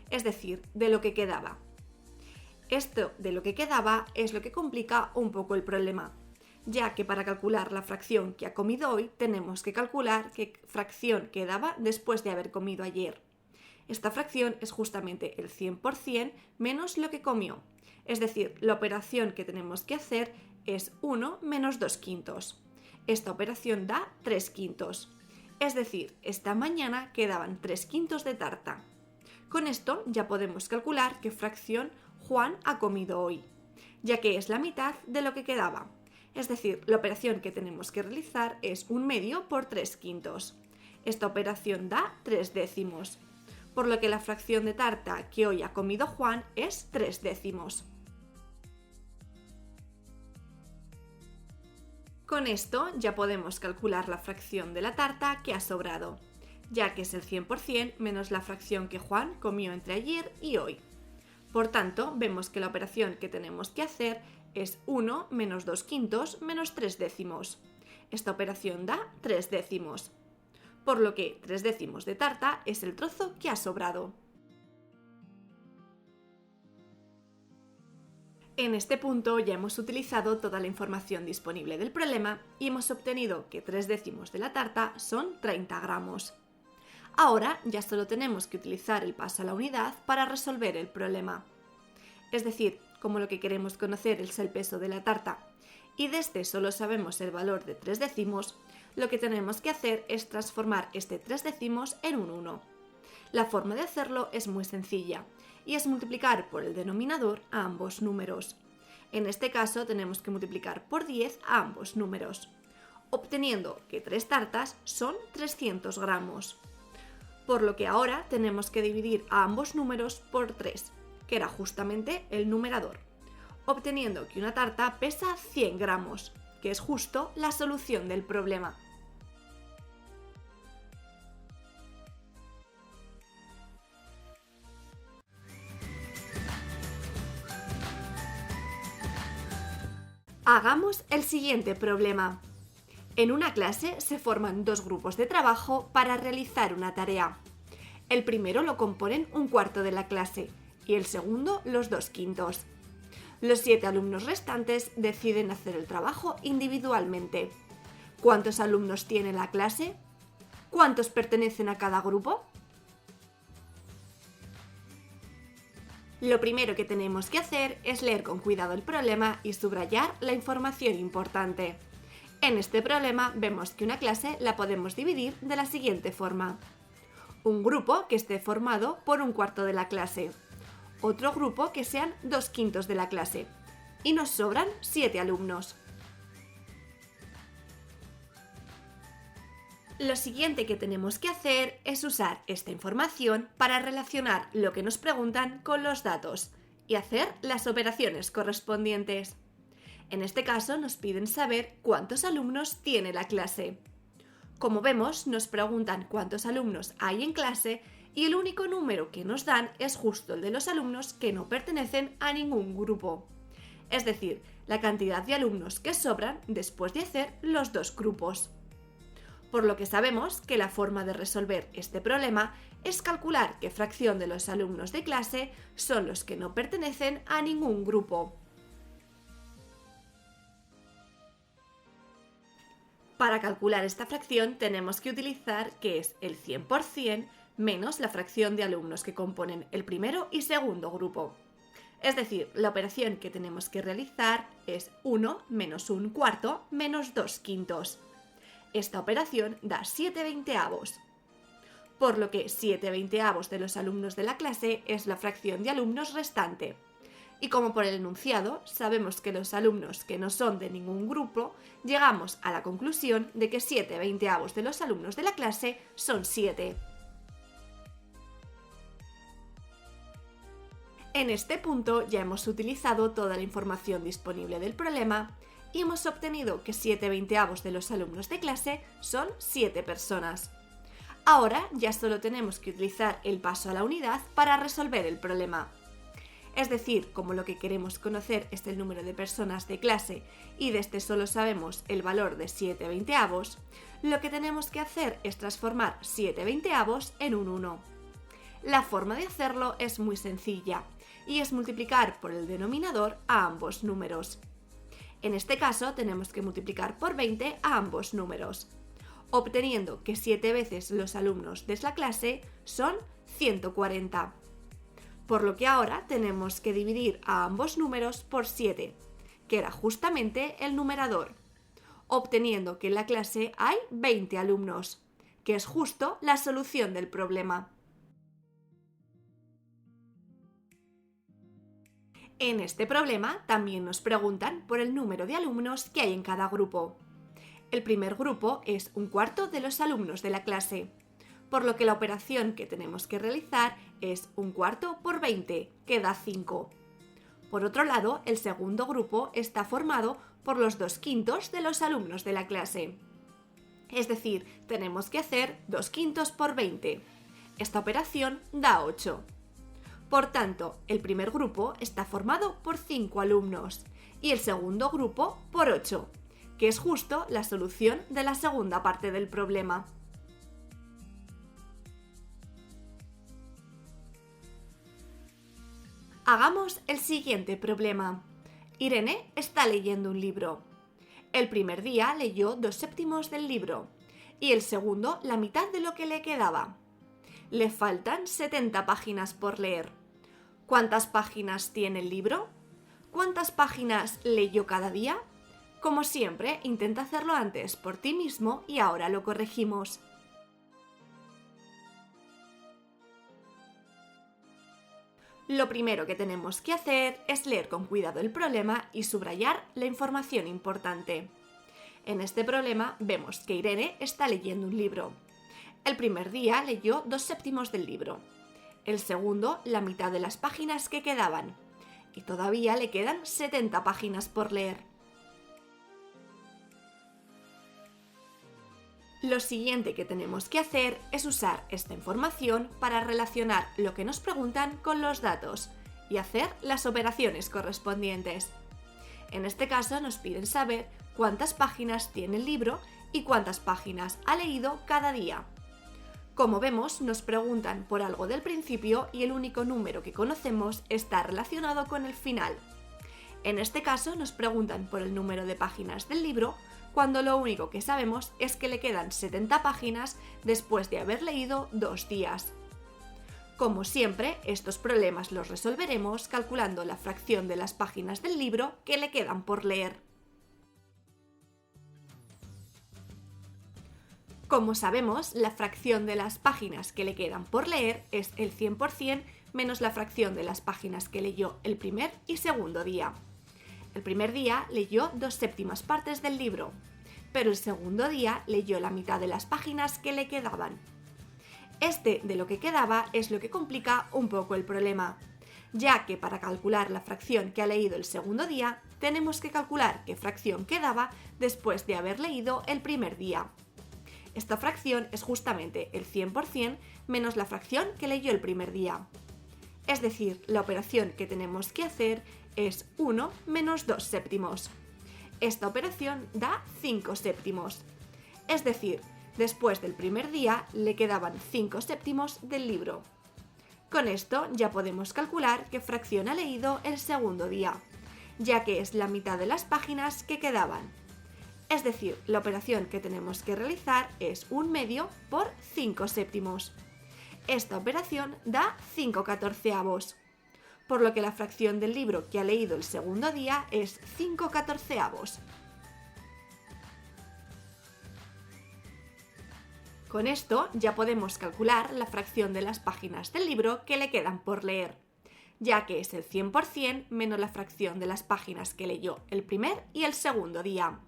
es decir, de lo que quedaba. Esto de lo que quedaba es lo que complica un poco el problema, ya que para calcular la fracción que ha comido hoy tenemos que calcular qué fracción quedaba después de haber comido ayer. Esta fracción es justamente el 100% menos lo que comió, es decir, la operación que tenemos que hacer es 1 menos 2/5. Esta operación da 3/5, es decir, esta mañana quedaban 3/5 de tarta. Con esto ya podemos calcular qué fracción Juan ha comido hoy, ya que es la mitad de lo que quedaba. Es decir, la operación que tenemos que realizar es 1/2 por 3/5. Esta operación da 3/10, por lo que la fracción de tarta que hoy ha comido Juan es 3/10. Con esto ya podemos calcular la fracción de la tarta que ha sobrado, ya que es el 100% menos la fracción que Juan comió entre ayer y hoy. Por tanto, vemos que la operación que tenemos que hacer es 1 menos 2/5 menos 3/10. Esta operación da 3/10, por lo que 3/10 de tarta es el trozo que ha sobrado. En este punto ya hemos utilizado toda la información disponible del problema y hemos obtenido que 3/10 de la tarta son 30 gramos. Ahora ya solo tenemos que utilizar el paso a la unidad para resolver el problema. Es decir, como lo que queremos conocer es el peso de la tarta y de este solo sabemos el valor de 3/10, lo que tenemos que hacer es transformar este 3/10 en un 1. La forma de hacerlo es muy sencilla y es multiplicar por el denominador a ambos números. En este caso tenemos que multiplicar por 10 a ambos números, obteniendo que 3 tartas son 300 gramos. Por lo que ahora tenemos que dividir a ambos números por 3, que era justamente el numerador, obteniendo que una tarta pesa 100 gramos, que es justo la solución del problema. Hagamos el siguiente problema. En una clase se forman dos grupos de trabajo para realizar una tarea. El primero lo componen 1/4 de la clase y el segundo los 2/5. Los 7 alumnos restantes deciden hacer el trabajo individualmente. ¿Cuántos alumnos tiene la clase? ¿Cuántos pertenecen a cada grupo? Lo primero que tenemos que hacer es leer con cuidado el problema y subrayar la información importante. En este problema vemos que una clase la podemos dividir de la siguiente forma. Un grupo que esté formado por 1/4 de la clase, otro grupo que sean 2/5 de la clase y nos sobran 7 alumnos. Lo siguiente que tenemos que hacer es usar esta información para relacionar lo que nos preguntan con los datos y hacer las operaciones correspondientes. En este caso nos piden saber cuántos alumnos tiene la clase. Como vemos, nos preguntan cuántos alumnos hay en clase y el único número que nos dan es justo el de los alumnos que no pertenecen a ningún grupo. Es decir, la cantidad de alumnos que sobran después de hacer los dos grupos. Por lo que sabemos que la forma de resolver este problema es calcular qué fracción de los alumnos de clase son los que no pertenecen a ningún grupo. Para calcular esta fracción tenemos que utilizar que es el 100% menos la fracción de alumnos que componen el primero y segundo grupo. Es decir, la operación que tenemos que realizar es 1 menos 1/4 menos 2/5. Esta operación da 7/20. Por lo que 7/20 de los alumnos de la clase es la fracción de alumnos restante. Y como por el enunciado sabemos que los alumnos que no son de ningún grupo, llegamos a la conclusión de que 7/20 de los alumnos de la clase son 7. En este punto ya hemos utilizado toda la información disponible del problema y hemos obtenido que 7/20 de los alumnos de clase son 7 personas. Ahora ya solo tenemos que utilizar el paso a la unidad para resolver el problema. Es decir, como lo que queremos conocer es el número de personas de clase y de este solo sabemos el valor de 7/20, lo que tenemos que hacer es transformar 7/20 en un 1. La forma de hacerlo es muy sencilla y es multiplicar por el denominador a ambos números. En este caso tenemos que multiplicar por 20 a ambos números, obteniendo que 7 veces los alumnos de la clase son 140. Por lo que ahora tenemos que dividir a ambos números por 7, que era justamente el numerador, obteniendo que en la clase hay 20 alumnos, que es justo la solución del problema. En este problema también nos preguntan por el número de alumnos que hay en cada grupo. El primer grupo es un cuarto de los alumnos de la clase, por lo que la operación que tenemos que realizar es un cuarto por 20, que da 5. Por otro lado, el segundo grupo está formado por los 2/5 de los alumnos de la clase. Es decir, tenemos que hacer 2/5 por 20. Esta operación da 8. Por tanto, el primer grupo está formado por 5 alumnos y el segundo grupo por 8, que es justo la solución de la segunda parte del problema. Hagamos el siguiente problema. Irene está leyendo un libro. El primer día leyó 2/7 del libro y el segundo la mitad de lo que le quedaba. Le faltan 70 páginas por leer. ¿Cuántas páginas tiene el libro? ¿Cuántas páginas leyó cada día? Como siempre, intenta hacerlo antes por ti mismo y ahora lo corregimos. Lo primero que tenemos que hacer es leer con cuidado el problema y subrayar la información importante. En este problema vemos que Irene está leyendo un libro. El primer día leyó 2/7 del libro. El segundo, la mitad de las páginas que quedaban. Y todavía le quedan 70 páginas por leer. Lo siguiente que tenemos que hacer es usar esta información para relacionar lo que nos preguntan con los datos y hacer las operaciones correspondientes. En este caso nos piden saber cuántas páginas tiene el libro y cuántas páginas ha leído cada día. Como vemos, nos preguntan por algo del principio y el único número que conocemos está relacionado con el final. En este caso nos preguntan por el número de páginas del libro, cuando lo único que sabemos es que le quedan 70 páginas después de haber leído 2 días. Como siempre, estos problemas los resolveremos calculando la fracción de las páginas del libro que le quedan por leer. Como sabemos, la fracción de las páginas que le quedan por leer es el 100% menos la fracción de las páginas que leyó el primer y segundo día. El primer día leyó 2/7 partes del libro, pero el segundo día leyó la mitad de las páginas que le quedaban. Este de lo que quedaba es lo que complica un poco el problema, ya que para calcular la fracción que ha leído el segundo día, tenemos que calcular qué fracción quedaba después de haber leído el primer día. Esta fracción es justamente el 100% menos la fracción que leyó el primer día. Es decir, la operación que tenemos que hacer es 1 menos 2/7. Esta operación da 5/7. Es decir, después del primer día le quedaban 5/7 del libro. Con esto ya podemos calcular qué fracción ha leído el segundo día, ya que es la mitad de las páginas que quedaban. Es decir, la operación que tenemos que realizar es 1/2 por 5/7. Esta operación da 5/14, por lo que la fracción del libro que ha leído el segundo día es 5/14. Con esto ya podemos calcular la fracción de las páginas del libro que le quedan por leer, ya que es el 100% menos la fracción de las páginas que leyó el primer y el segundo día.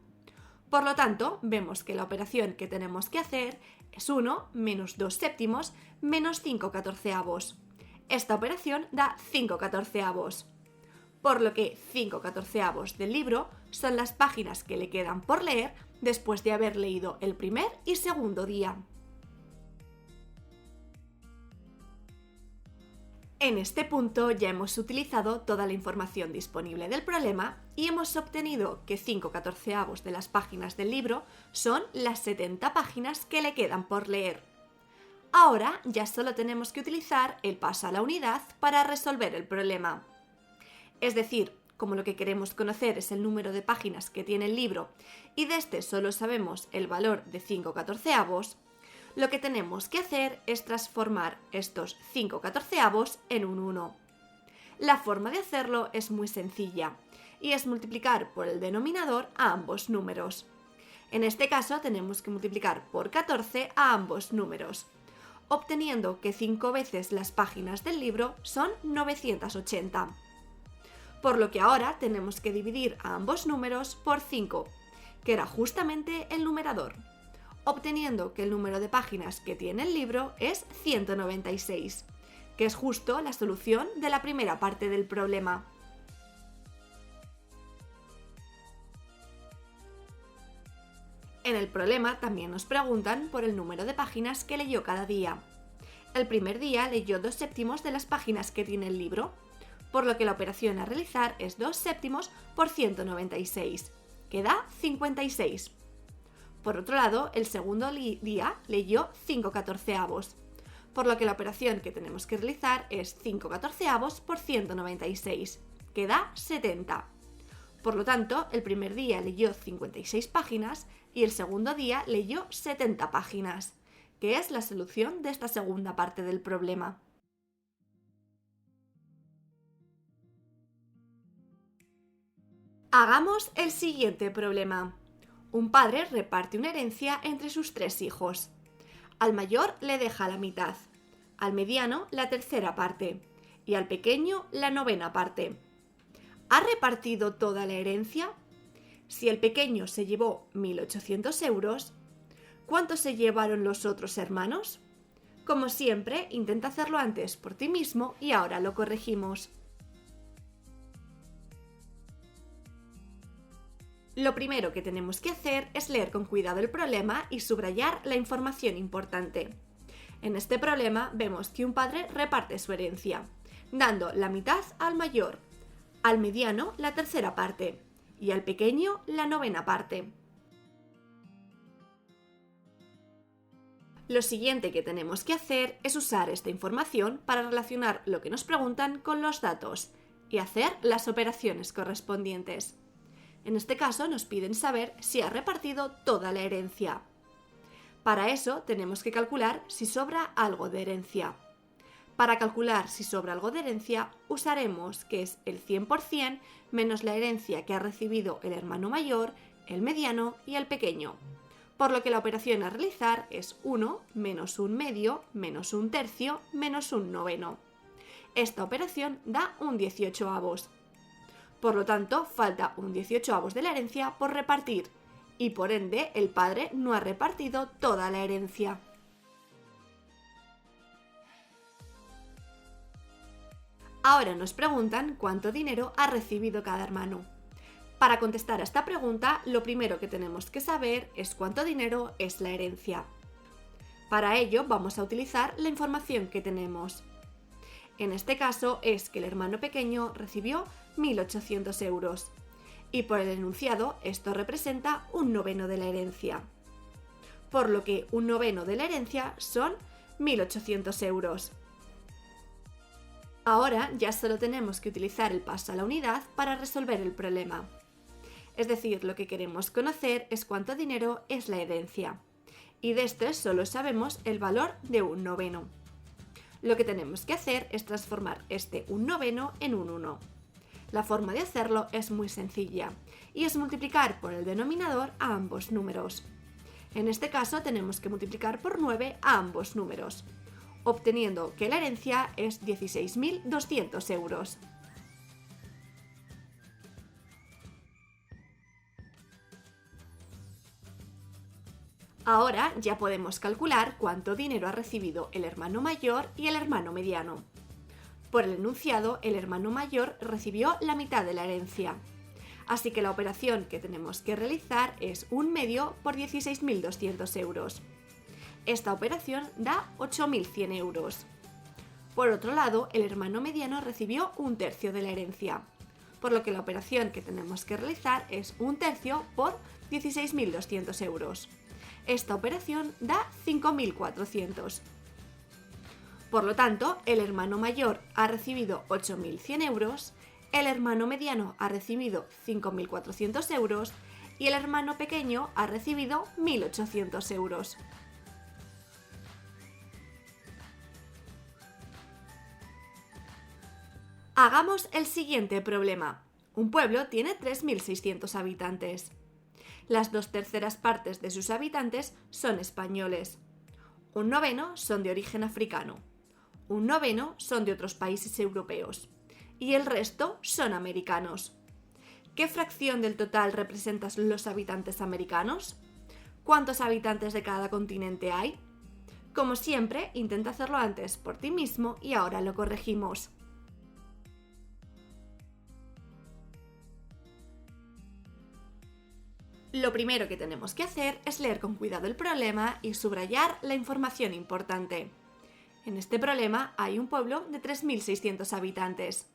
Por lo tanto, vemos que la operación que tenemos que hacer es 1 menos 2/7 menos 5/14. esta operación da 5/14. Por lo que 5/14 del libro son las páginas que le quedan por leer después de haber leído el primer y segundo día. En este punto ya hemos utilizado toda la información disponible del problema y hemos obtenido que 5/14 de las páginas del libro son las 70 páginas que le quedan por leer. Ahora ya solo tenemos que utilizar el paso a la unidad para resolver el problema. Es decir, como lo que queremos conocer es el número de páginas que tiene el libro y de este solo sabemos el valor de 5/14, lo que tenemos que hacer es transformar estos 5/14 en un 1. La forma de hacerlo es muy sencilla y es multiplicar por el denominador a ambos números. En este caso tenemos que multiplicar por 14 a ambos números, obteniendo que 5 veces las páginas del libro son 980. Por lo que ahora tenemos que dividir a ambos números por 5, que era justamente el numerador, obteniendo que el número de páginas que tiene el libro es 196, que es justo la solución de la primera parte del problema. En el problema también nos preguntan por el número de páginas que leyó cada día. El primer día leyó 2/7 de las páginas que tiene el libro, por lo que la operación a realizar es 2/7 por 196, que da 56. Por otro lado, el segundo día leyó 5/14, por lo que la operación que tenemos que realizar es 5/14 por 196, que da 70. Por lo tanto, el primer día leyó 56 páginas y el segundo día leyó 70 páginas, que es la solución de esta segunda parte del problema. Hagamos el siguiente problema. Un padre reparte una herencia entre sus 3 hijos. Al mayor le deja la mitad, al mediano la tercera parte y al pequeño la novena parte. ¿Ha repartido toda la herencia? Si el pequeño se llevó 1.800 euros, ¿cuánto se llevaron los otros hermanos? Como siempre, intenta hacerlo antes por ti mismo y ahora lo corregimos. Lo primero que tenemos que hacer es leer con cuidado el problema y subrayar la información importante. En este problema vemos que un padre reparte su herencia, dando la mitad al mayor, al mediano la tercera parte y al pequeño la novena parte. Lo siguiente que tenemos que hacer es usar esta información para relacionar lo que nos preguntan con los datos y hacer las operaciones correspondientes. En este caso nos piden saber si ha repartido toda la herencia. Para eso tenemos que calcular si sobra algo de herencia. Para calcular si sobra algo de herencia usaremos que es el 100% menos la herencia que ha recibido el hermano mayor, el mediano y el pequeño. Por lo que la operación a realizar es 1 menos un medio menos un tercio menos un noveno. Esta operación da un 18avos. Por lo tanto, falta un 18avos de la herencia por repartir y por ende el padre no ha repartido toda la herencia. Ahora nos preguntan cuánto dinero ha recibido cada hermano. Para contestar a esta pregunta, lo primero que tenemos que saber es cuánto dinero es la herencia. Para ello vamos a utilizar la información que tenemos. En este caso es que el hermano pequeño recibió 1.800 euros y por el enunciado esto representa un noveno de la herencia. Por lo que un noveno de la herencia son 1.800 euros. Ahora ya solo tenemos que utilizar el paso a la unidad para resolver el problema. Es decir, lo que queremos conocer es cuánto dinero es la herencia. Y de este solo sabemos el valor de un noveno. Lo que tenemos que hacer es transformar este un noveno en un 1. La forma de hacerlo es muy sencilla y es multiplicar por el denominador a ambos números. En este caso tenemos que multiplicar por 9 a ambos números, obteniendo que la herencia es 16.200 euros. Ahora ya podemos calcular cuánto dinero ha recibido el hermano mayor y el hermano mediano. Por el enunciado, el hermano mayor recibió la mitad de la herencia. Así que la operación que tenemos que realizar es 1/2 por 16.200 euros. Esta operación da 8.100 euros. Por otro lado, el hermano mediano recibió 1/3 de la herencia, por lo que la operación que tenemos que realizar es 1/3 por 16.200 euros. Esta operación da 5.400. Por lo tanto, el hermano mayor ha recibido 8.100 euros, el hermano mediano ha recibido 5.400 euros y el hermano pequeño ha recibido 1.800 euros. Hagamos el siguiente problema. Un pueblo tiene 3.600 habitantes. Las 2/3 partes de sus habitantes son españoles. 1/9 son de origen africano. 1/9 son de otros países europeos. Y el resto son americanos. ¿Qué fracción del total representan los habitantes americanos? ¿Cuántos habitantes de cada continente hay? Como siempre, intenta hacerlo antes por ti mismo y ahora lo corregimos. Lo primero que tenemos que hacer es leer con cuidado el problema y subrayar la información importante. En este problema hay un pueblo de 3.600 habitantes.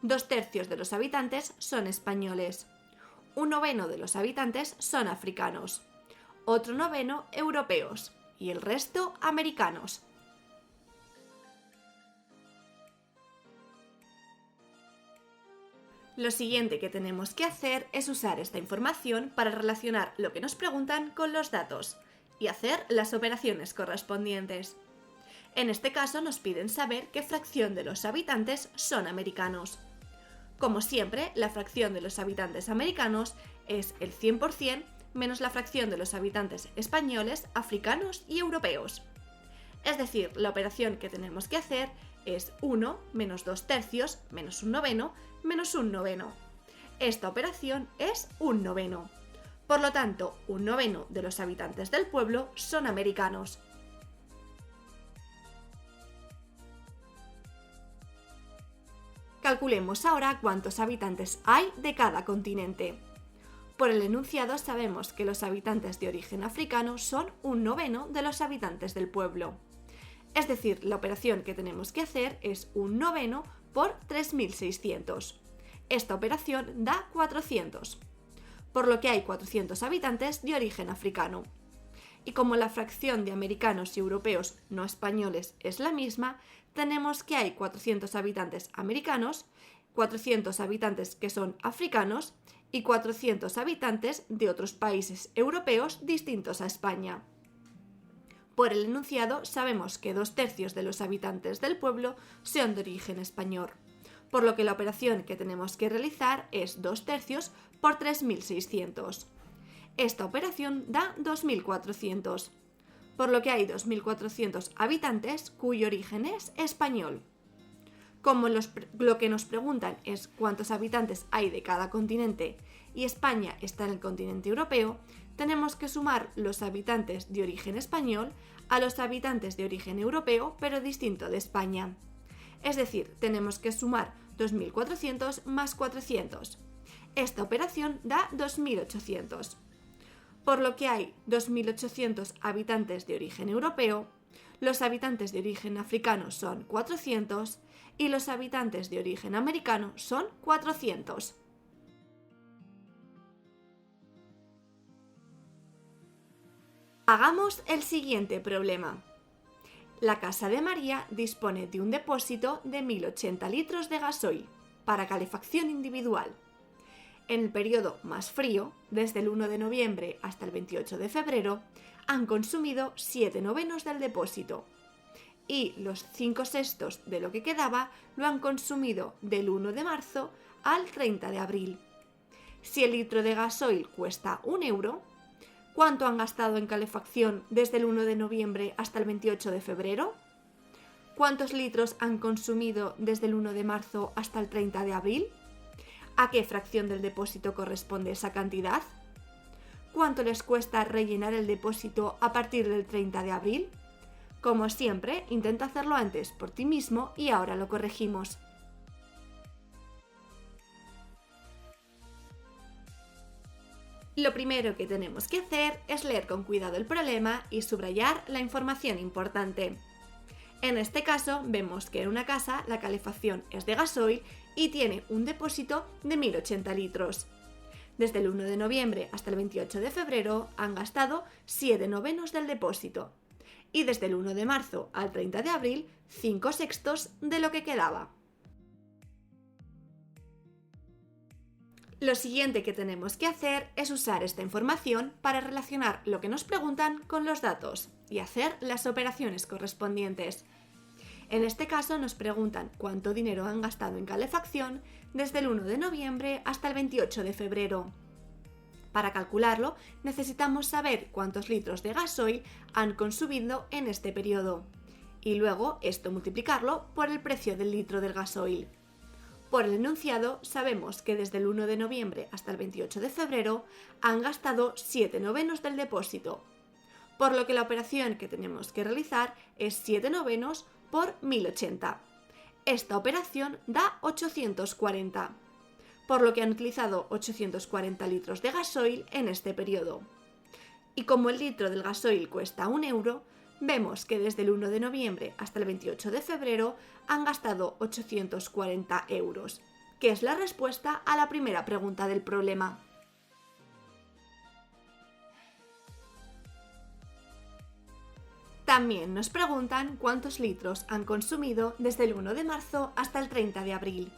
2/3 de los habitantes son españoles. 1/9 de los habitantes son africanos. Otro 1/9 europeos y el resto americanos. Lo siguiente que tenemos que hacer es usar esta información para relacionar lo que nos preguntan con los datos y hacer las operaciones correspondientes. En este caso nos piden saber qué fracción de los habitantes son americanos. Como siempre, la fracción de los habitantes americanos es el 100% menos la fracción de los habitantes españoles, africanos y europeos. Es decir, la operación que tenemos que hacer es 1 menos 2/3 menos 1/9 menos 1/9. Esta operación es 1/9. Por lo tanto, 1/9 de los habitantes del pueblo son americanos. Calculemos ahora cuántos habitantes hay de cada continente. Por el enunciado sabemos que los habitantes de origen africano son 1/9 de los habitantes del pueblo. Es decir, la operación que tenemos que hacer es 1/9 por 3.600. Esta operación da 400, por lo que hay 400 habitantes de origen africano. Y como la fracción de americanos y europeos no españoles es la misma, tenemos que hay 400 habitantes americanos, 400 habitantes que son africanos y 400 habitantes de otros países europeos distintos a España. Por el enunciado sabemos que 2/3 de los habitantes del pueblo son de origen español, por lo que la operación que tenemos que realizar es 2/3 por 3.600. Esta operación da 2.400, por lo que hay 2.400 habitantes cuyo origen es español. Como lo que nos preguntan es cuántos habitantes hay de cada continente y España está en el continente europeo, tenemos que sumar los habitantes de origen español a los habitantes de origen europeo pero distinto de España. Es decir, tenemos que sumar 2.400 más 400. Esta operación da 2.800. Por lo que hay 2.800 habitantes de origen europeo, los habitantes de origen africano son 400 y los habitantes de origen americano son 400. Hagamos el siguiente problema. La casa de María dispone de un depósito de 1.080 litros de gasoil para calefacción individual. En el periodo más frío, desde el 1 de noviembre hasta el 28 de febrero, han consumido 7/9 del depósito y los 5/6 de lo que quedaba lo han consumido del 1 de marzo al 30 de abril. Si el litro de gasoil cuesta 1 euro, ¿cuánto han gastado en calefacción desde el 1 de noviembre hasta el 28 de febrero? ¿Cuántos litros han consumido desde el 1 de marzo hasta el 30 de abril? ¿A qué fracción del depósito corresponde esa cantidad? ¿Cuánto les cuesta rellenar el depósito a partir del 30 de abril? Como siempre, intenta hacerlo antes por ti mismo y ahora lo corregimos. Lo primero que tenemos que hacer es leer con cuidado el problema y subrayar la información importante. En este caso vemos que en una casa la calefacción es de gasoil y tiene un depósito de 1080 litros. Desde el 1 de noviembre hasta el 28 de febrero han gastado 7/9 del depósito y desde el 1 de marzo al 30 de abril 5/6 de lo que quedaba. Lo siguiente que tenemos que hacer es usar esta información para relacionar lo que nos preguntan con los datos y hacer las operaciones correspondientes. En este caso nos preguntan cuánto dinero han gastado en calefacción desde el 1 de noviembre hasta el 28 de febrero. Para calcularlo necesitamos saber cuántos litros de gasoil han consumido en este periodo y luego esto multiplicarlo por el precio del litro del gasoil. Por el enunciado sabemos que desde el 1 de noviembre hasta el 28 de febrero han gastado 7/9 del depósito, por lo que la operación que tenemos que realizar es 7/9 por 1080. Esta operación da 840, por lo que han utilizado 840 litros de gasoil en este periodo. Y como el litro del gasoil cuesta 1 euro, vemos que desde el 1 de noviembre hasta el 28 de febrero han gastado 840 euros, que es la respuesta a la primera pregunta del problema. También nos preguntan cuántos litros han consumido desde el 1 de marzo hasta el 30 de abril.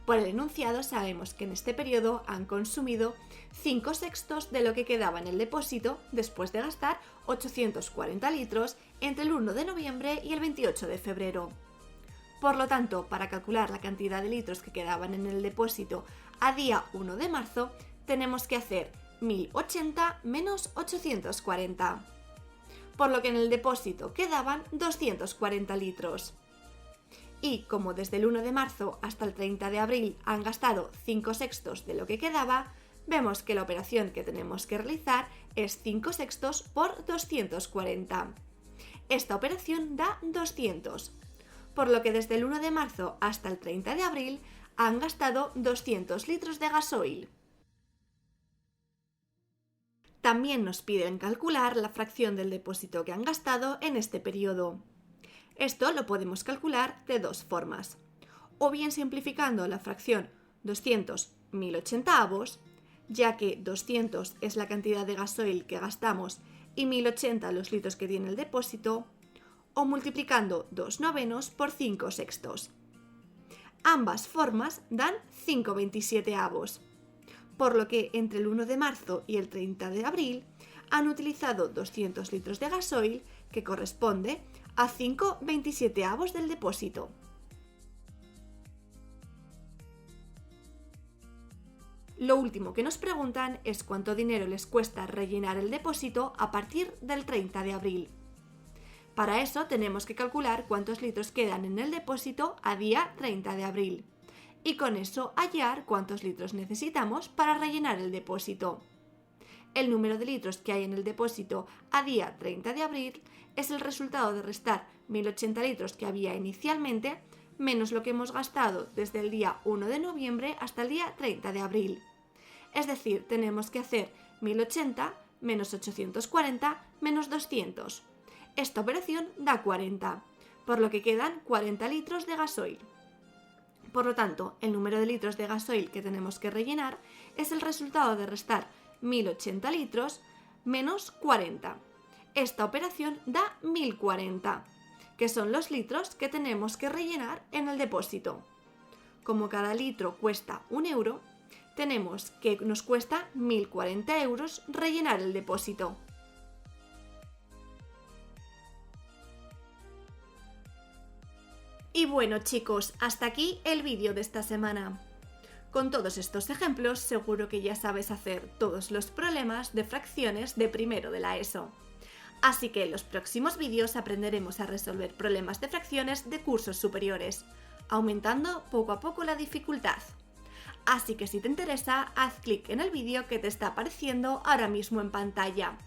Por el enunciado sabemos que en este periodo han consumido 5/6 de lo que quedaba en el depósito después de gastar 840 litros entre el 1 de noviembre y el 28 de febrero. Por lo tanto, para calcular la cantidad de litros que quedaban en el depósito a día 1 de marzo, tenemos que hacer 1080 menos 840, por lo que en el depósito quedaban 240 litros. Y como desde el 1 de marzo hasta el 30 de abril han gastado 5/6 de lo que quedaba, vemos que la operación que tenemos que realizar es 5/6 por 240. Esta operación da 200, por lo que desde el 1 de marzo hasta el 30 de abril han gastado 200 litros de gasoil. También nos piden calcular la fracción del depósito que han gastado en este periodo. Esto lo podemos calcular de dos formas, o bien simplificando la fracción 200 1080avos, ya que 200 es la cantidad de gasoil que gastamos y 1080 los litros que tiene el depósito, o multiplicando 2/9 por 5/6. Ambas formas dan 5/27avos, por lo que entre el 1 de marzo y el 30 de abril han utilizado 200 litros de gasoil, que corresponde a 5/27avos del depósito. Lo último que nos preguntan es cuánto dinero les cuesta rellenar el depósito a partir del 30 de abril. Para eso tenemos que calcular cuántos litros quedan en el depósito a día 30 de abril y con eso hallar cuántos litros necesitamos para rellenar el depósito. El número de litros que hay en el depósito a día 30 de abril es el resultado de restar 1080 litros que había inicialmente menos lo que hemos gastado desde el día 1 de noviembre hasta el día 30 de abril. Es decir, tenemos que hacer 1080 menos 840 menos 200. Esta operación da 40, por lo que quedan 40 litros de gasoil. Por lo tanto, el número de litros de gasoil que tenemos que rellenar es el resultado de restar 1080 litros menos 40. Esta operación da 1040, que son los litros que tenemos que rellenar en el depósito. Como cada litro cuesta 1 euro, tenemos que nos cuesta 1040 euros rellenar el depósito. Y bueno chicos, hasta aquí el vídeo de esta semana. Con todos estos ejemplos seguro que ya sabes hacer todos los problemas de fracciones de primero de la ESO. Así que en los próximos vídeos aprenderemos a resolver problemas de fracciones de cursos superiores, aumentando poco a poco la dificultad. Así que si te interesa, haz clic en el vídeo que te está apareciendo ahora mismo en pantalla.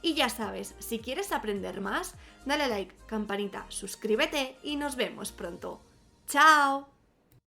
Y ya sabes, si quieres aprender más, dale like, campanita, suscríbete y nos vemos pronto. ¡Chao!